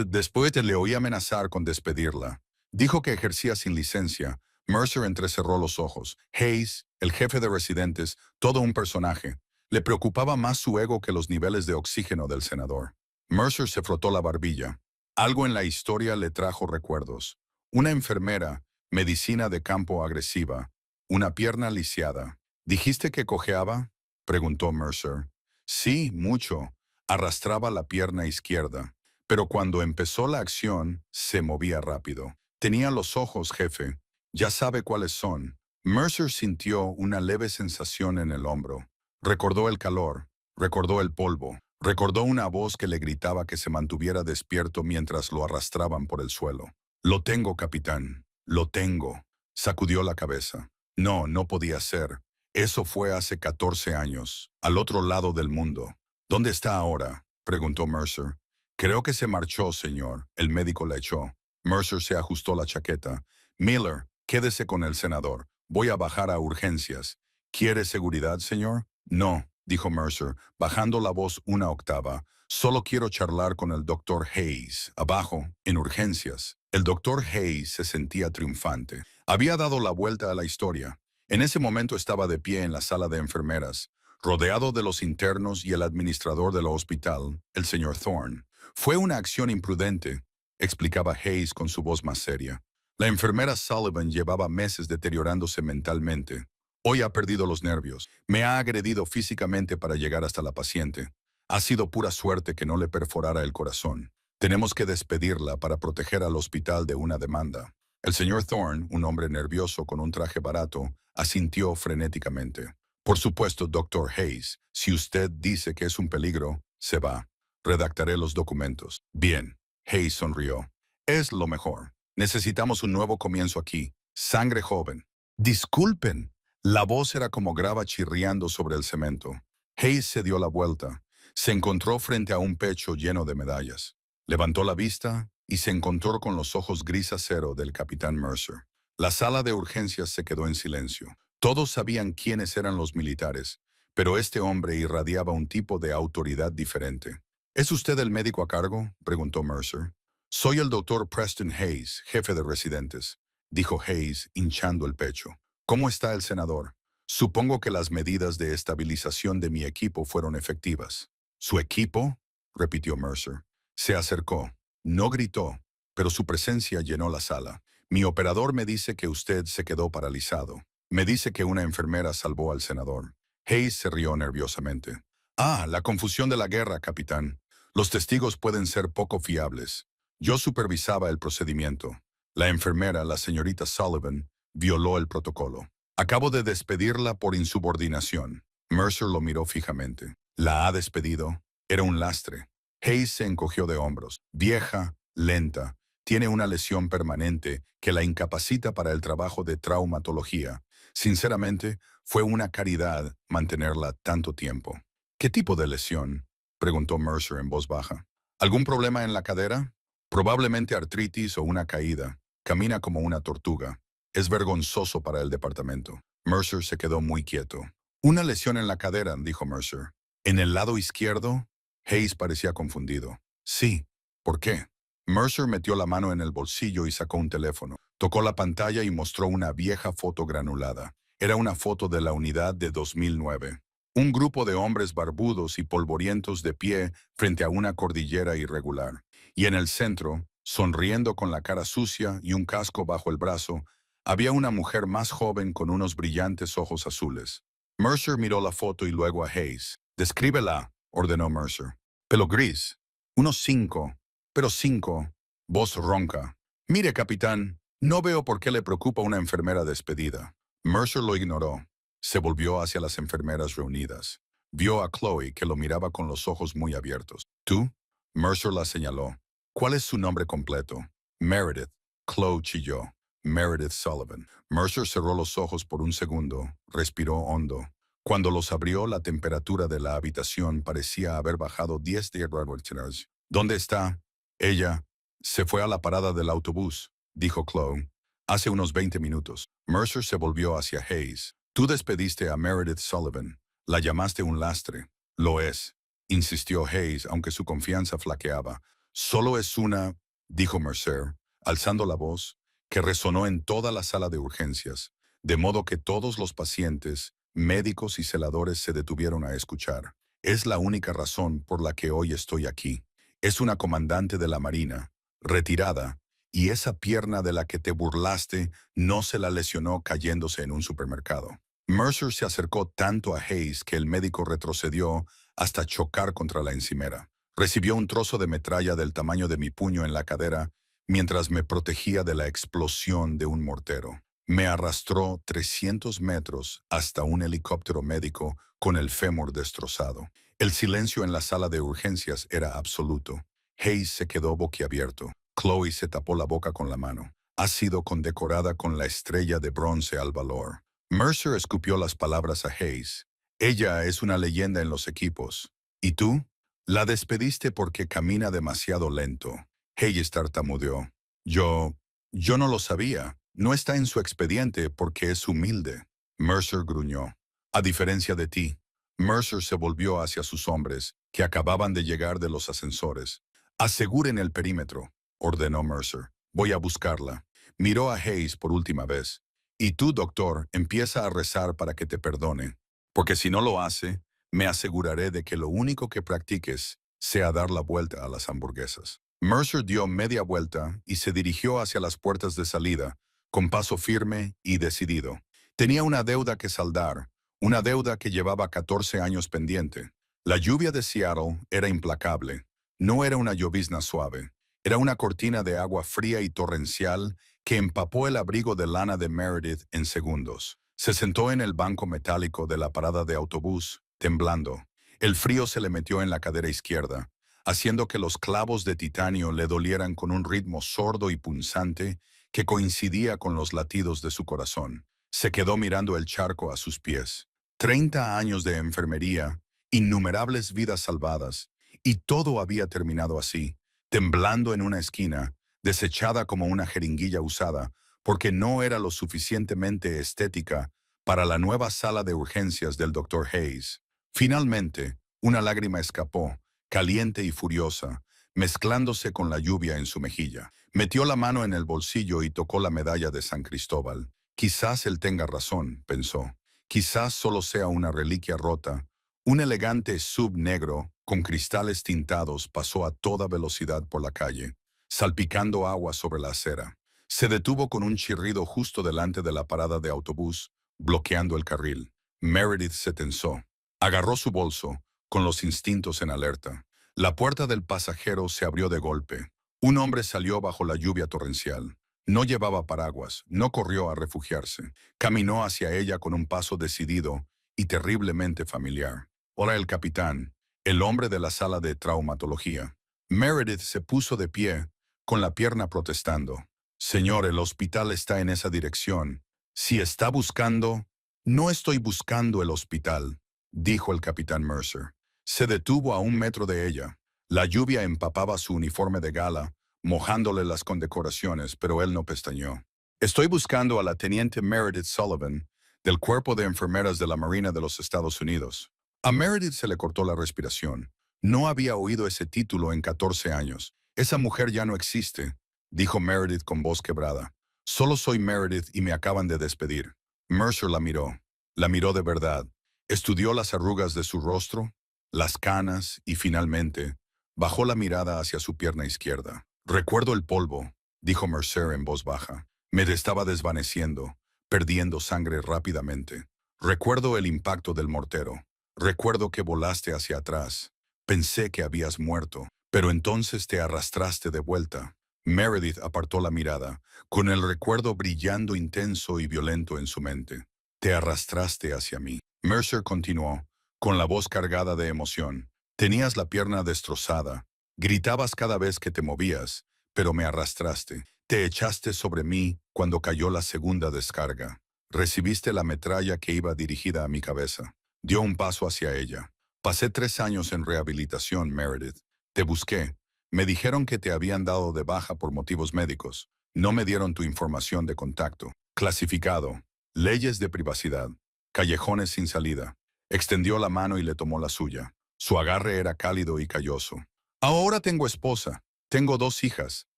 S1: después le oí amenazar con despedirla. Dijo que ejercía sin licencia. Mercer entrecerró los ojos. Hayes, el jefe de residentes, todo un personaje. Le preocupaba más su ego que los niveles de oxígeno del senador. Mercer se frotó la barbilla. Algo en la historia le trajo recuerdos. Una enfermera, medicina de campo agresiva, una pierna lisiada. «¿Dijiste que cojeaba?», preguntó Mercer. «Sí, mucho». Arrastraba la pierna izquierda, pero cuando empezó la acción, se movía rápido. «Tenía los ojos, jefe. Ya sabe cuáles son». Mercer sintió una leve sensación en el hombro. Recordó el calor, recordó el polvo, recordó una voz que le gritaba que se mantuviera despierto mientras lo arrastraban por el suelo. «Lo tengo, capitán. Lo tengo». Sacudió la cabeza. No, no podía ser. Eso fue hace 14 años, al otro lado del mundo. «¿Dónde está ahora?», preguntó Mercer. «Creo que se marchó, señor». El médico la echó. Mercer se ajustó la chaqueta. «Miller, quédese con el senador. Voy a bajar a urgencias». «¿Quiere seguridad, señor?». «No», dijo Mercer, bajando la voz una octava. «Solo quiero charlar con el doctor Hayes, abajo, en urgencias». El doctor Hayes se sentía triunfante. Había dado la vuelta a la historia. En ese momento estaba de pie en la sala de enfermeras, rodeado de los internos y el administrador del hospital, el señor Thorne. Fue una acción imprudente, explicaba Hayes con su voz más seria. La enfermera Sullivan llevaba meses deteriorándose mentalmente. Hoy ha perdido los nervios. Me ha agredido físicamente para llegar hasta la paciente. Ha sido pura suerte que no le perforara el corazón. Tenemos que despedirla para proteger al hospital de una demanda. El señor Thorne, un hombre nervioso con un traje barato, asintió frenéticamente. Por supuesto, doctor Hayes, si usted dice que es un peligro, se va. Redactaré los documentos. Bien. Hayes sonrió. Es lo mejor. Necesitamos un nuevo comienzo aquí. Sangre joven. Disculpen. La voz era como grava chirriando sobre el cemento. Hayes se dio la vuelta. Se encontró frente a un pecho lleno de medallas. Levantó la vista y se encontró con los ojos gris acero del capitán Mercer. La sala de urgencias se quedó en silencio. Todos sabían quiénes eran los militares, pero este hombre irradiaba un tipo de autoridad diferente. ¿Es usted el médico a cargo?, preguntó Mercer. Soy el doctor Preston Hayes, jefe de residentes, dijo Hayes, hinchando el pecho. ¿Cómo está el senador? Supongo que las medidas de estabilización de mi equipo fueron efectivas. ¿Su equipo?, repitió Mercer. Se acercó. No gritó, pero su presencia llenó la sala. Mi operador me dice que usted se quedó paralizado. Me dice que una enfermera salvó al senador. Hayes se rió nerviosamente. Ah, la confusión de la guerra, capitán. Los testigos pueden ser poco fiables. Yo supervisaba el procedimiento. La enfermera, la señorita Sullivan, violó el protocolo. Acabo de despedirla por insubordinación. Mercer lo miró fijamente. ¿La ha despedido? Era un lastre. Hayes se encogió de hombros. Vieja, lenta, tiene una lesión permanente que la incapacita para el trabajo de traumatología. Sinceramente, fue una caridad mantenerla tanto tiempo. ¿Qué tipo de lesión?, preguntó Mercer en voz baja. ¿Algún problema en la cadera? Probablemente artritis o una caída. Camina como una tortuga. Es vergonzoso para el departamento. Mercer se quedó muy quieto. Una lesión en la cadera, dijo Mercer. ¿En el lado izquierdo? Hayes parecía confundido. Sí. ¿Por qué? Mercer metió la mano en el bolsillo y sacó un teléfono. Tocó la pantalla y mostró una vieja foto granulada. Era una foto de la unidad de 2009. Un grupo de hombres barbudos y polvorientos de pie frente a una cordillera irregular. Y en el centro, sonriendo con la cara sucia y un casco bajo el brazo, había una mujer más joven con unos brillantes ojos azules. Mercer miró la foto y luego a Hayes. «Descríbela», ordenó Mercer. «Pelo gris. Unos 5, pero 5. Voz ronca. Mire, capitán, no veo por qué le preocupa una enfermera despedida». Mercer lo ignoró. Se volvió hacia las enfermeras reunidas. Vio a Chloe, que lo miraba con los ojos muy abiertos. «¿Tú?», Mercer la señaló. «¿Cuál es su nombre completo?» «Meredith». Chloe chilló. «Meredith Sullivan». Mercer cerró los ojos por un segundo. Respiró hondo. Cuando los abrió, la temperatura de la habitación parecía haber bajado 10 grados. «¿Dónde está?» «Ella se fue a la parada del autobús», dijo Chloe. «Hace unos 20 minutos». Mercer se volvió hacia Hayes. «Tú despediste a Meredith Sullivan. La llamaste un lastre». «Lo es», insistió Hayes, aunque su confianza flaqueaba. «Solo es una», dijo Mercer, alzando la voz, que resonó en toda la sala de urgencias, de modo que todos los pacientes, médicos y celadores se detuvieron a escuchar. «Es la única razón por la que hoy estoy aquí. Es una comandante de la Marina, retirada, y esa pierna de la que te burlaste no se la lesionó cayéndose en un supermercado». Mercer se acercó tanto a Hayes que el médico retrocedió hasta chocar contra la encimera. Recibió un trozo de metralla del tamaño de mi puño en la cadera mientras me protegía de la explosión de un mortero. Me arrastró 300 metros hasta un helicóptero médico con el fémur destrozado. El silencio en la sala de urgencias era absoluto. Hayes se quedó boquiabierto. Chloe se tapó la boca con la mano. «Ha sido condecorada con la estrella de bronce al valor». Mercer escupió las palabras a Hayes. «Ella es una leyenda en los equipos. ¿Y tú?» «La despediste porque camina demasiado lento». Hayes tartamudeó. Yo no lo sabía. No está en su expediente porque es humilde». Mercer gruñó. «A diferencia de ti». Mercer se volvió hacia sus hombres, que acababan de llegar de los ascensores. «Aseguren el perímetro», ordenó Mercer. «Voy a buscarla». Miró a Hayes por última vez. «Y tú, doctor, empieza a rezar para que te perdone, porque si no lo hace, Me aseguraré de que lo único que practiques sea dar la vuelta a las hamburguesas. Mercer dio media vuelta y se dirigió hacia las puertas de salida, con paso firme y decidido. Tenía una deuda que saldar, una deuda que llevaba 14 años pendiente. La lluvia de Seattle era implacable. No era una llovizna suave. Era una cortina de agua fría y torrencial que empapó el abrigo de lana de Meredith en segundos. Se sentó en el banco metálico de la parada de autobús, temblando. El frío se le metió en la cadera izquierda, haciendo que los clavos de titanio le dolieran con un ritmo sordo y punzante que coincidía con los latidos de su corazón. Se quedó mirando el charco a sus pies. 30 años de enfermería, innumerables vidas salvadas, y todo había terminado así, temblando en una esquina, desechada como una jeringuilla usada, porque no era lo suficientemente estética para la nueva sala de urgencias del Dr. Hayes. Finalmente, una lágrima escapó, caliente y furiosa, mezclándose con la lluvia en su mejilla. Metió la mano en el bolsillo y tocó la medalla de San Cristóbal. Quizás él tenga razón, pensó. Quizás solo sea una reliquia rota. Un elegante sub negro con cristales tintados pasó a toda velocidad por la calle, salpicando agua sobre la acera. Se detuvo con un chirrido justo delante de la parada de autobús, bloqueando el carril. Meredith se tensó. Agarró su bolso, con los instintos en alerta. La puerta del pasajero se abrió de golpe. Un hombre salió bajo la lluvia torrencial. No llevaba paraguas, no corrió a refugiarse. Caminó hacia ella con un paso decidido y terriblemente familiar. Era el capitán, el hombre de la sala de traumatología. Meredith se puso de pie, con la pierna protestando. Señor, el hospital está en esa dirección. Si está buscando... No estoy buscando el hospital, dijo el capitán Mercer. Se detuvo a 1 metro de ella. La lluvia empapaba su uniforme de gala, mojándole las condecoraciones, pero él no pestañeó. Estoy buscando a la teniente Meredith Sullivan, del Cuerpo de Enfermeras de la Marina de los Estados Unidos. A Meredith se le cortó la respiración. No había oído ese título en 14 años. Esa mujer ya no existe, dijo Meredith con voz quebrada. Solo soy Meredith y me acaban de despedir. Mercer la miró. La miró de verdad. Estudió las arrugas de su rostro, las canas y finalmente bajó la mirada hacia su pierna izquierda. Recuerdo el polvo, dijo Mercer en voz baja. Me estaba desvaneciendo, perdiendo sangre rápidamente. Recuerdo el impacto del mortero. Recuerdo que volaste hacia atrás. Pensé que habías muerto, pero entonces te arrastraste de vuelta. Meredith apartó la mirada, con el recuerdo brillando intenso y violento en su mente. Te arrastraste hacia mí. Mercer continuó, con la voz cargada de emoción. Tenías la pierna destrozada. Gritabas cada vez que te movías, pero me arrastraste. Te echaste sobre mí cuando cayó la segunda descarga. Recibiste la metralla que iba dirigida a mi cabeza. Dio un paso hacia ella. Pasé 3 años en rehabilitación, Meredith. Te busqué. Me dijeron que te habían dado de baja por motivos médicos. No me dieron tu información de contacto. Clasificado. Leyes de privacidad. Callejones sin salida. Extendió la mano y le tomó la suya. Su agarre era cálido y calloso. Ahora tengo esposa. Tengo 2 hijas.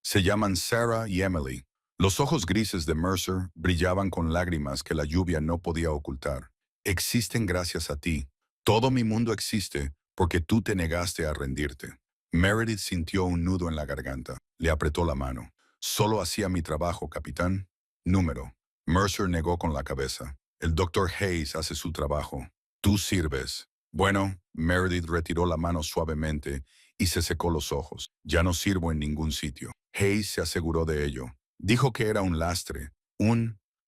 S1: Se llaman Sarah y Emily. Los ojos grises de Mercer brillaban con lágrimas que la lluvia no podía ocultar. Existen gracias a ti. Todo mi mundo existe porque tú te negaste a rendirte. Meredith sintió un nudo en la garganta. Le apretó la mano. Solo hacía mi trabajo, capitán. Número. Mercer negó con la cabeza. El Dr. Hayes hace su trabajo. Tú sirves. Bueno, Meredith retiró la mano suavemente y se secó los ojos. Ya no sirvo en ningún sitio. Hayes se aseguró de ello. Dijo que era un lastre.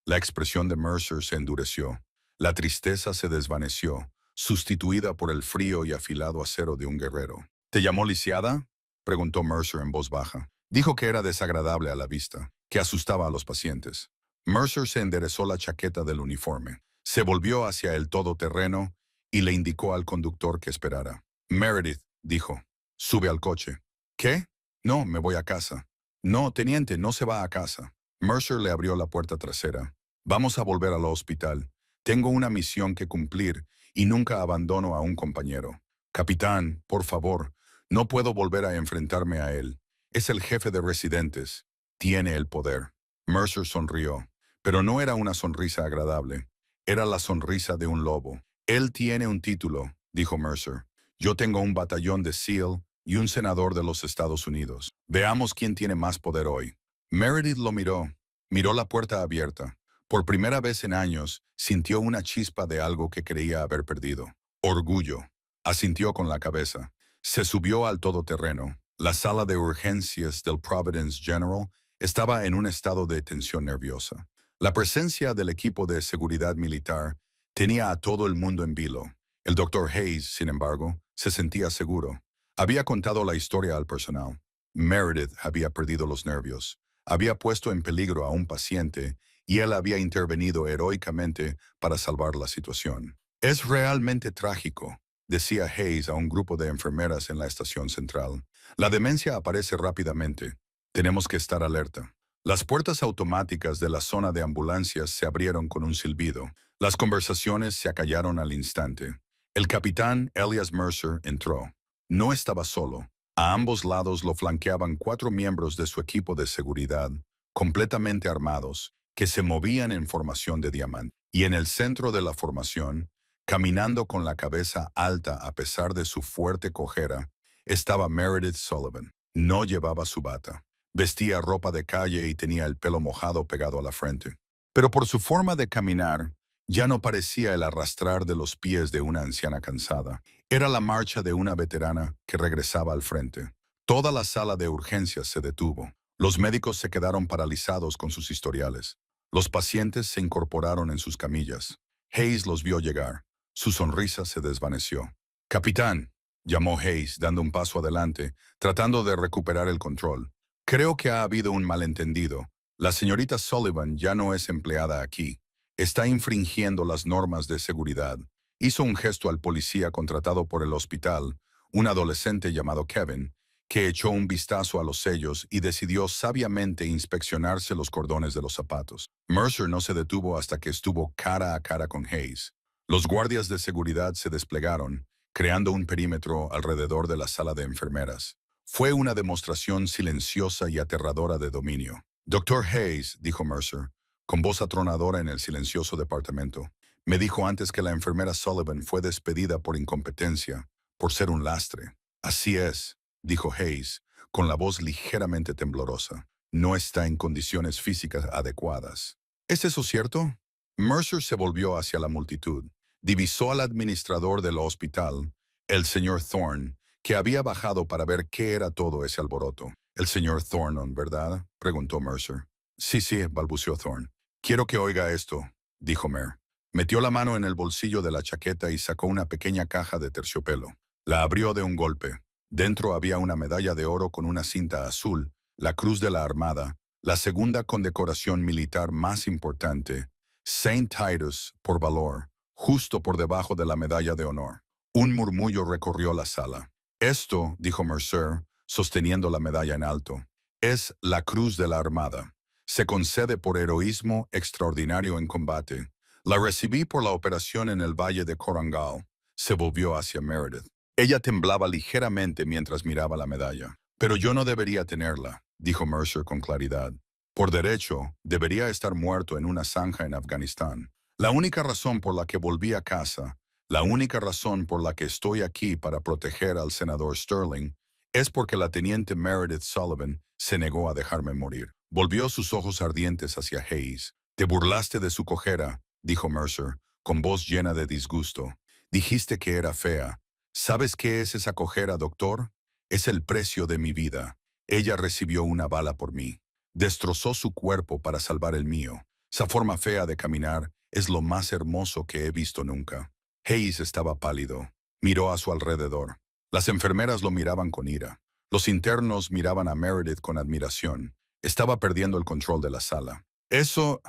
S1: La expresión de Mercer se endureció. La tristeza se desvaneció, sustituida por el frío y afilado acero de un guerrero. ¿Te llamó lisiada?, preguntó Mercer en voz baja. Dijo que era desagradable a la vista, que asustaba a los pacientes. Mercer se enderezó la chaqueta del uniforme. Se volvió hacia el todoterreno y le indicó al conductor que esperara. Meredith, dijo, sube al coche. ¿Qué? No, me voy a casa. No, teniente, no se va a casa. Mercer le abrió la puerta trasera. Vamos a volver al hospital. Tengo una misión que cumplir y nunca abandono a un compañero. Capitán, por favor, no puedo volver a enfrentarme a él. Es el jefe de residentes. Tiene el poder. Mercer sonrió, pero no era una sonrisa agradable. Era la sonrisa de un lobo. Él tiene un título, dijo Mercer. Yo tengo un batallón de SEAL y un senador de los Estados Unidos. Veamos quién tiene más poder hoy. Meredith lo miró la puerta abierta. Por primera vez en años, sintió una chispa de algo que creía haber perdido. Orgullo. Asintió con la cabeza. Se subió al todoterreno. La sala de urgencias del Providence General estaba en un estado de tensión nerviosa. La presencia del equipo de seguridad militar tenía a todo el mundo en vilo. El Dr. Hayes, sin embargo, se sentía seguro. Había contado la historia al personal. Meredith había perdido los nervios. Había puesto en peligro a un paciente y él había intervenido heroicamente para salvar la situación. Es realmente trágico, decía Hayes a un grupo de enfermeras en la estación central. La demencia aparece rápidamente. Tenemos que estar alerta. Las puertas automáticas de la zona de ambulancias se abrieron con un silbido. Las conversaciones se acallaron al instante. El capitán Elias Mercer entró. No estaba solo. A ambos lados lo flanqueaban 4 miembros de su equipo de seguridad, completamente armados, que se movían en formación de diamante. Y en el centro de la formación, caminando con la cabeza alta a pesar de su fuerte cojera, estaba Meredith Sullivan. No llevaba su bata. Vestía ropa de calle y tenía el pelo mojado pegado a la frente. Pero por su forma de caminar, ya no parecía el arrastrar de los pies de una anciana cansada. Era la marcha de una veterana que regresaba al frente. Toda la sala de urgencias se detuvo. Los médicos se quedaron paralizados con sus historiales. Los pacientes se incorporaron en sus camillas. Hayes los vio llegar. Su sonrisa se desvaneció. «Capitán», llamó Hayes, dando un paso adelante, tratando de recuperar el control. «Creo que ha habido un malentendido. La señorita Sullivan ya no es empleada aquí. Está infringiendo las normas de seguridad». Hizo un gesto al policía contratado por el hospital, un adolescente llamado Kevin, que echó un vistazo a los sellos y decidió sabiamente inspeccionarse los cordones de los zapatos. Mercer no se detuvo hasta que estuvo cara a cara con Hayes. Los guardias de seguridad se desplegaron, creando un perímetro alrededor de la sala de enfermeras. Fue una demostración silenciosa y aterradora de dominio. «Dr. Hayes», dijo Mercer, con voz atronadora en el silencioso departamento, «me dijo antes que la enfermera Sullivan fue despedida por incompetencia, por ser un lastre». «Así es», dijo Hayes, con la voz ligeramente temblorosa. «No está en condiciones físicas adecuadas». ¿Es eso cierto? Mercer se volvió hacia la multitud. Divisó al administrador del hospital, el señor Thorne, que había bajado para ver qué era todo ese alboroto. «El señor Thornton, ¿verdad?», preguntó Mercer. «Sí, sí», balbuceó Thorne. «Quiero que oiga esto», dijo Mer. Metió la mano en el bolsillo de la chaqueta y sacó una pequeña caja de terciopelo. La abrió de un golpe. Dentro había una medalla de oro con una cinta azul, la Cruz de la Armada, la segunda condecoración militar más importante, Saint Titus por valor, justo por debajo de la medalla de honor. Un murmullo recorrió la sala. «Esto», dijo Mercer, sosteniendo la medalla en alto, «es la Cruz de la Armada. Se concede por heroísmo extraordinario en combate. La recibí por la operación en el Valle de Korangal». Se volvió hacia Meredith. Ella temblaba ligeramente mientras miraba la medalla. «Pero yo no debería tenerla», dijo Mercer con claridad. «Por derecho, debería estar muerto en una zanja en Afganistán. La única razón por la que volví a casa, la única razón por la que estoy aquí para proteger al senador Sterling, es porque la teniente Meredith Sullivan se negó a dejarme morir». Volvió sus ojos ardientes hacia Hayes. «Te burlaste de su cojera», dijo Mercer, con voz llena de disgusto. «Dijiste que era fea. ¿Sabes qué es esa cojera, doctor? Es el precio de mi vida. Ella recibió una bala por mí. Destrozó su cuerpo para salvar el mío. Esa forma fea de caminar es lo más hermoso que he visto nunca». Hayes estaba pálido. Miró a su alrededor. Las enfermeras lo miraban con ira. Los internos miraban a Meredith con admiración. Estaba perdiendo el control de la sala. Eso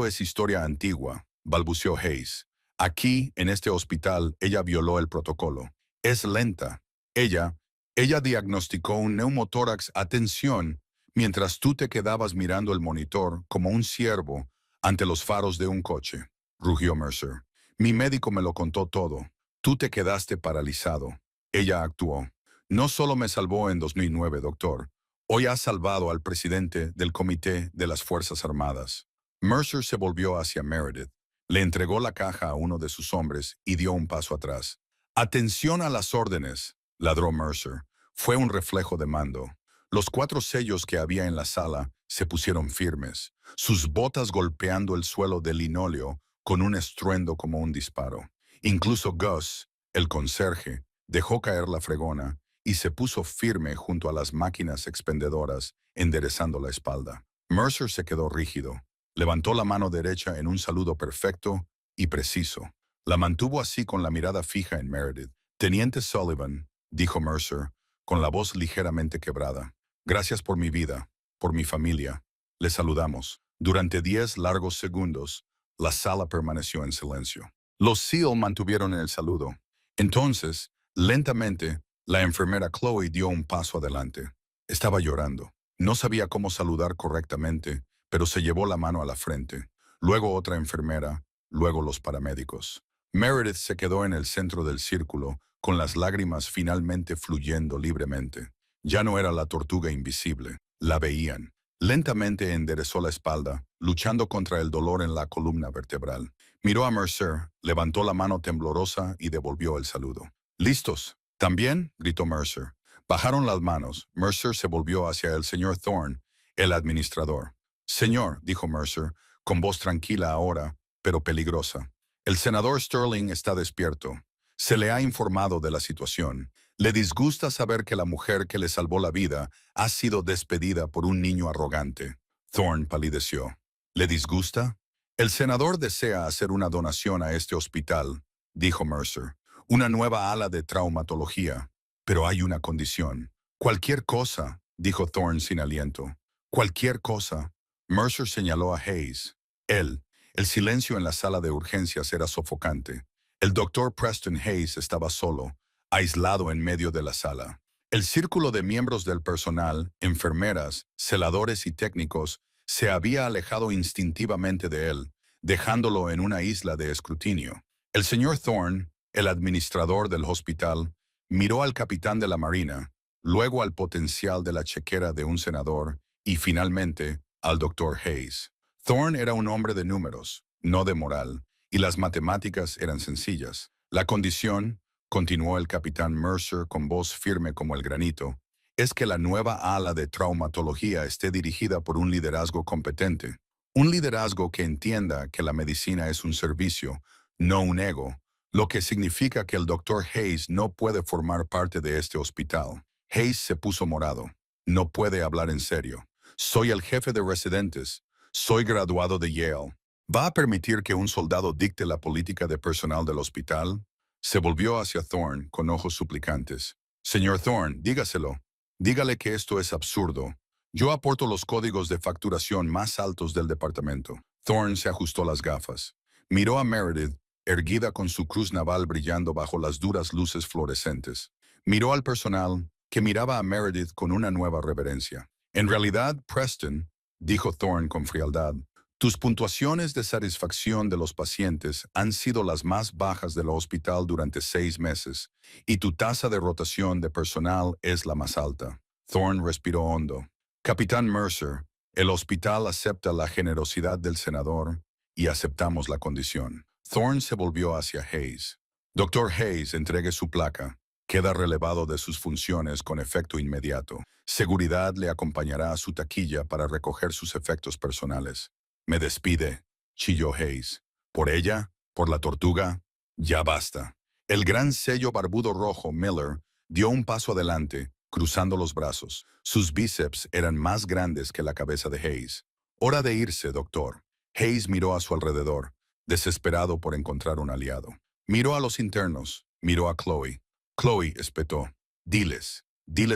S1: es historia antigua», balbuceó Hayes. «Aquí, en este hospital, ella violó el protocolo. Es lenta. Ella diagnosticó un neumotórax a tensión mientras tú te quedabas mirando el monitor como un ciervo ante los faros de un coche», rugió Mercer. «Mi médico me lo contó todo. Tú te quedaste paralizado. Ella actuó. No solo me salvó en 2009, doctor. Hoy ha salvado al presidente del Comité de las Fuerzas Armadas». Mercer se volvió hacia Meredith. Le entregó la caja a uno de sus hombres y dio un paso atrás. Atención a las órdenes, ladró Mercer. Fue un reflejo de mando. Los 4 sellos que había en la sala se pusieron firmes, sus botas golpeando el suelo de linóleo con un estruendo como un disparo. Incluso Gus, el conserje, dejó caer la fregona y se puso firme junto a las máquinas expendedoras, enderezando la espalda. Mercer se quedó rígido. Levantó la mano derecha en un saludo perfecto y preciso. La mantuvo así con la mirada fija en Meredith. Teniente Sullivan, dijo Mercer, con la voz ligeramente quebrada. Gracias por mi vida, por mi familia. Le saludamos. Durante 10 largos segundos, la sala permaneció en silencio. Los SEAL mantuvieron el saludo. Entonces, lentamente, la enfermera Chloe dio un paso adelante. Estaba llorando. No sabía cómo saludar correctamente, pero se llevó la mano a la frente. Luego otra enfermera, luego los paramédicos. Meredith se quedó en el centro del círculo, con las lágrimas finalmente fluyendo libremente. Ya no era la tortuga invisible, la veían. Lentamente enderezó la espalda, luchando contra el dolor en la columna vertebral. Miró a Mercer, levantó la mano temblorosa y devolvió el saludo. ¿Listos? ¿También? Gritó Mercer. Bajaron las manos. Mercer se volvió hacia el señor Thorne, el administrador. Señor, dijo Mercer, con voz tranquila ahora, pero peligrosa. El senador Sterling está despierto. Se le ha informado de la situación. Le disgusta saber que la mujer que le salvó la vida ha sido despedida por un niño arrogante. Thorne palideció. ¿Le disgusta? El senador desea hacer una donación a este hospital, dijo Mercer. Una nueva ala de traumatología. Pero hay una condición. Cualquier cosa, dijo Thorne sin aliento. Cualquier cosa. Mercer señaló a Hayes. Él. El silencio en la sala de urgencias era sofocante. El doctor Preston Hayes estaba solo, aislado en medio de la sala. El círculo de miembros del personal, enfermeras, celadores y técnicos, se había alejado instintivamente de él, dejándolo en una isla de escrutinio. El señor Thorne, el administrador del hospital, miró al capitán de la Marina, luego al potencial de la chequera de un senador y finalmente al doctor Hayes. Thorne era un hombre de números, no de moral, y las matemáticas eran sencillas. La condición, continuó el capitán Mercer con voz firme como el granito, es que la nueva ala de traumatología esté dirigida por un liderazgo competente. Un liderazgo que entienda que la medicina es un servicio, no un ego, lo que significa que el doctor Hayes no puede formar parte de este hospital. Hayes se puso morado. No puede hablar en serio. Soy el jefe de residentes. Soy graduado de Yale. ¿Va a permitir que un soldado dicte la política de personal del hospital? Se volvió hacia Thorne con ojos suplicantes. Señor Thorne, dígaselo. Dígale que esto es absurdo. Yo aporto los códigos de facturación más altos del departamento. Thorne se ajustó las gafas. Miró a Meredith, erguida con su cruz naval brillando bajo las duras luces fluorescentes. Miró al personal, que miraba a Meredith con una nueva reverencia. En realidad, Preston, dijo Thorne con frialdad, tus puntuaciones de satisfacción de los pacientes han sido las más bajas del hospital durante 6 meses, y tu tasa de rotación de personal es la más alta. Thorne respiró hondo. Capitán Mercer, el hospital acepta la generosidad del senador y aceptamos la condición. Thorne se volvió hacia Hayes. Doctor Hayes, entregue su placa. Queda relevado de sus funciones con efecto inmediato. Seguridad le acompañará a su taquilla para recoger sus efectos personales. Me despide, chilló Hayes. ¿Por ella? ¿Por la tortuga? Ya basta. El gran sello barbudo rojo, Miller, dio un paso adelante, cruzando los brazos. Sus bíceps eran más grandes que la cabeza de Hayes. Hora de irse, doctor. Hayes miró a su alrededor, desesperado por encontrar un aliado. Miró a los internos, miró a Chloe. Chloe espetó. Diles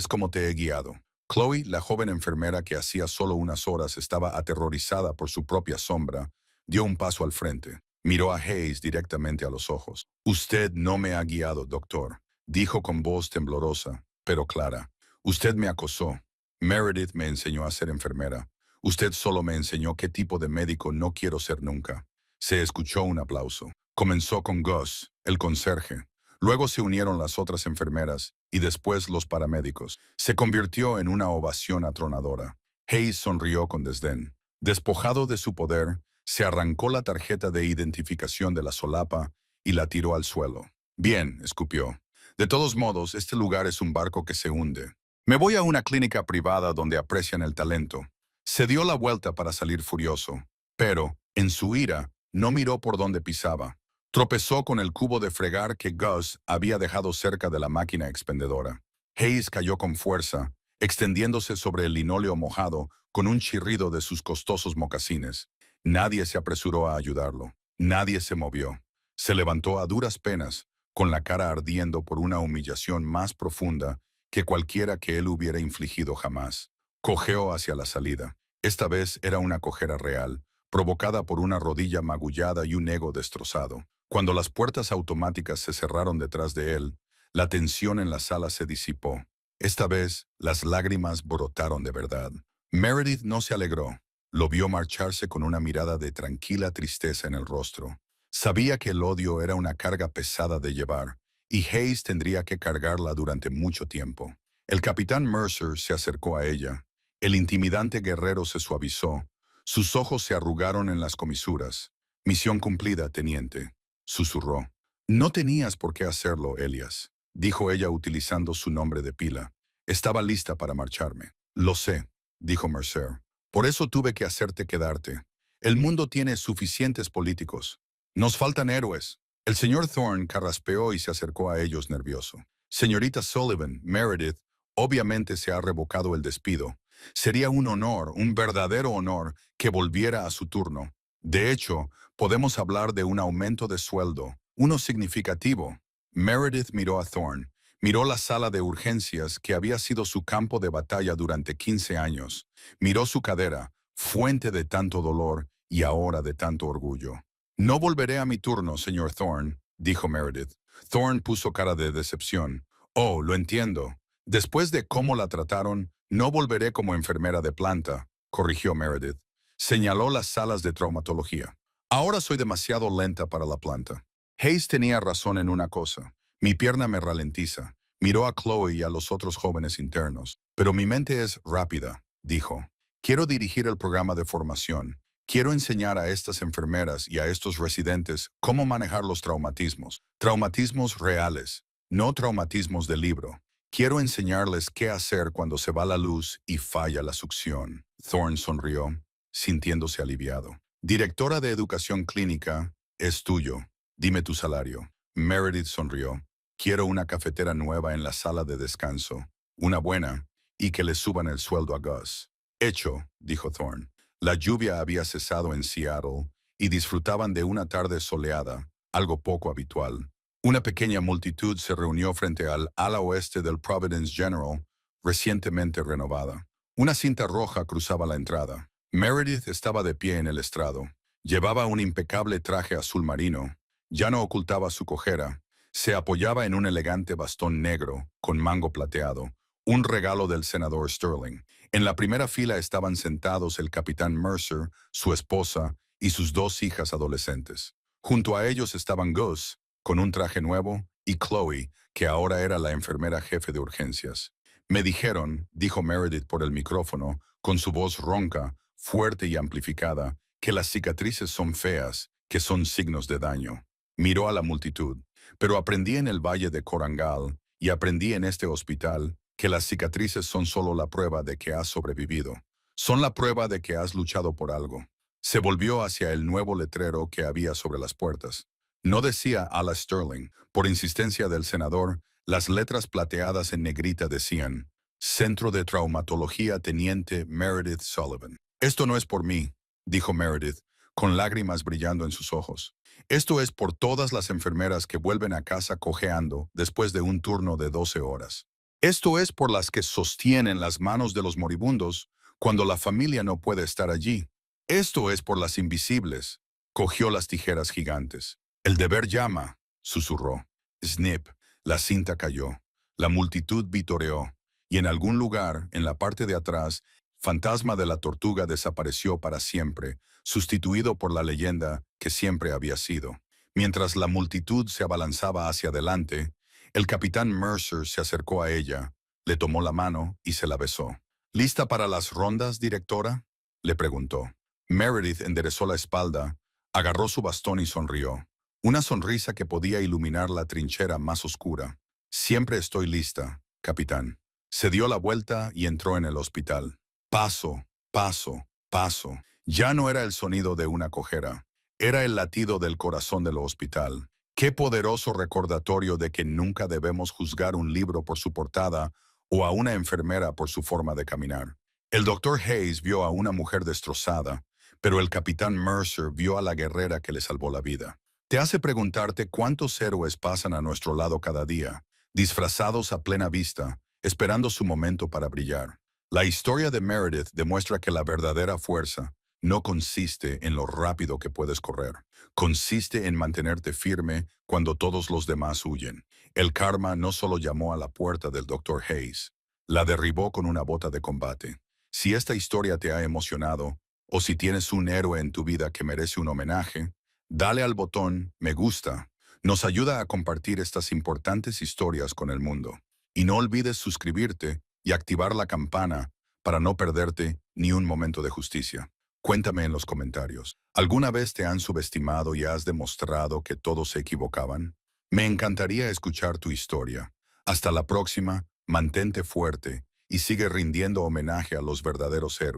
S1: cómo te he guiado. Chloe, la joven enfermera que hacía solo unas horas estaba aterrorizada por su propia sombra, dio un paso al frente. Miró a Hayes directamente a los ojos. Usted no me ha guiado, doctor, dijo con voz temblorosa, pero clara. Usted me acosó. Meredith me enseñó a ser enfermera. Usted solo me enseñó qué tipo de médico no quiero ser nunca. Se escuchó un aplauso. Comenzó con Gus, el conserje. Luego se unieron las otras enfermeras y después los paramédicos. Se convirtió en una ovación atronadora. Hayes sonrió con desdén. Despojado de su poder, se arrancó la tarjeta de identificación de la solapa y la tiró al suelo. Bien, escupió. De todos modos, este lugar es un barco que se hunde. Me voy a una clínica privada donde aprecian el talento. Se dio la vuelta para salir furioso, pero, en su ira, no miró por dónde pisaba. Tropezó con el cubo de fregar que Gus había dejado cerca de la máquina expendedora. Hayes cayó con fuerza, extendiéndose sobre el linóleo mojado con un chirrido de sus costosos mocasines. Nadie se apresuró a ayudarlo. Nadie se movió. Se levantó a duras penas, con la cara ardiendo por una humillación más profunda que cualquiera que él hubiera infligido jamás. Cojeó hacia la salida. Esta vez era una cojera real, provocada por una rodilla magullada y un ego destrozado. Cuando las puertas automáticas se cerraron detrás de él, la tensión en la sala se disipó. Esta vez, las lágrimas brotaron de verdad. Meredith no se alegró. Lo vio marcharse con una mirada de tranquila tristeza en el rostro. Sabía que el odio era una carga pesada de llevar, y Hayes tendría que cargarla durante mucho tiempo. El capitán Mercer se acercó a ella. El intimidante guerrero se suavizó. Sus ojos se arrugaron en las comisuras. Misión cumplida, teniente, susurró. No tenías por qué hacerlo, Elias, dijo ella utilizando su nombre de pila. Estaba lista para marcharme. Lo sé, dijo Mercer. Por eso tuve que hacerte quedarte. El mundo tiene suficientes políticos. Nos faltan héroes. El señor Thorne carraspeó y se acercó a ellos nervioso. Señorita Sullivan, Meredith, obviamente se ha revocado el despido. Sería un honor, un verdadero honor, que volviera a su turno. De hecho, podemos hablar de un aumento de sueldo, uno significativo. Meredith miró a Thorne, miró la sala de urgencias que había sido su campo de batalla durante 15 años, miró su cadera, fuente de tanto dolor y ahora de tanto orgullo. No volveré a mi turno, señor Thorne, dijo Meredith. Thorne puso cara de decepción. Oh, lo entiendo. Después de cómo la trataron, no volveré como enfermera de planta, corrigió Meredith. Señaló las salas de traumatología. Ahora soy demasiado lenta para la planta. Hayes tenía razón en una cosa. Mi pierna me ralentiza. Miró a Chloe y a los otros jóvenes internos. Pero mi mente es rápida, dijo. Quiero dirigir el programa de formación. Quiero enseñar a estas enfermeras y a estos residentes cómo manejar los traumatismos. Traumatismos reales, no traumatismos de libro. Quiero enseñarles qué hacer cuando se va la luz y falla la succión. Thorne sonrió, sintiéndose aliviado. Directora de Educación Clínica, es tuyo. Dime tu salario. Meredith sonrió. Quiero una cafetera nueva en la sala de descanso. Una buena, y que le suban el sueldo a Gus. Hecho, dijo Thorne. La lluvia había cesado en Seattle y disfrutaban de una tarde soleada, algo poco habitual. Una pequeña multitud se reunió frente al ala oeste del Providence General, recientemente renovada. Una cinta roja cruzaba la entrada. Meredith estaba de pie en el estrado. Llevaba un impecable traje azul marino. Ya no ocultaba su cojera. Se apoyaba en un elegante bastón negro, con mango plateado, un regalo del senador Sterling. En la primera fila estaban sentados el capitán Mercer, su esposa y sus dos hijas adolescentes. Junto a ellos estaban Gus, con un traje nuevo, y Chloe, que ahora era la enfermera jefe de urgencias. Me dijeron, dijo Meredith por el micrófono, con su voz ronca, fuerte y amplificada, que las cicatrices son feas, que son signos de daño. Miró a la multitud. Pero aprendí en el Valle de Korangal, y aprendí en este hospital, que las cicatrices son solo la prueba de que has sobrevivido. Son la prueba de que has luchado por algo. Se volvió hacia el nuevo letrero que había sobre las puertas. No decía Ala Sterling. Por insistencia del senador, las letras plateadas en negrita decían, Centro de Traumatología Teniente Meredith Sullivan. Esto no es por mí, dijo Meredith, con lágrimas brillando en sus ojos. Esto es por todas las enfermeras que vuelven a casa cojeando después de un turno de 12 horas. Esto es por las que sostienen las manos de los moribundos cuando la familia no puede estar allí. Esto es por las invisibles. Cogió las tijeras gigantes. El deber llama, susurró. Snip, la cinta cayó. La multitud vitoreó. Y en algún lugar, en la parte de atrás, fantasma de la tortuga desapareció para siempre, sustituido por la leyenda que siempre había sido. Mientras la multitud se abalanzaba hacia adelante, el capitán Mercer se acercó a ella, le tomó la mano y se la besó. ¿Lista para las rondas, directora?, le preguntó. Meredith enderezó la espalda, agarró su bastón y sonrió. Una sonrisa que podía iluminar la trinchera más oscura. Siempre estoy lista, capitán. Se dio la vuelta y entró en el hospital. Paso, paso, paso. Ya no era el sonido de una cojera. Era el latido del corazón del hospital. Qué poderoso recordatorio de que nunca debemos juzgar un libro por su portada o a una enfermera por su forma de caminar. El doctor Hayes vio a una mujer destrozada, pero el capitán Mercer vio a la guerrera que le salvó la vida. Te hace preguntarte cuántos héroes pasan a nuestro lado cada día, disfrazados a plena vista, esperando su momento para brillar. La historia de Meredith demuestra que la verdadera fuerza no consiste en lo rápido que puedes correr. Consiste en mantenerte firme cuando todos los demás huyen. El karma no solo llamó a la puerta del Dr. Hayes, la derribó con una bota de combate. Si esta historia te ha emocionado, o si tienes un héroe en tu vida que merece un homenaje, dale al botón me gusta. Nos ayuda a compartir estas importantes historias con el mundo. Y no olvides suscribirte y activar la campana para no perderte ni un momento de justicia. Cuéntame en los comentarios. ¿Alguna vez te han subestimado y has demostrado que todos se equivocaban? Me encantaría escuchar tu historia. Hasta la próxima, mantente fuerte y sigue rindiendo homenaje a los verdaderos héroes.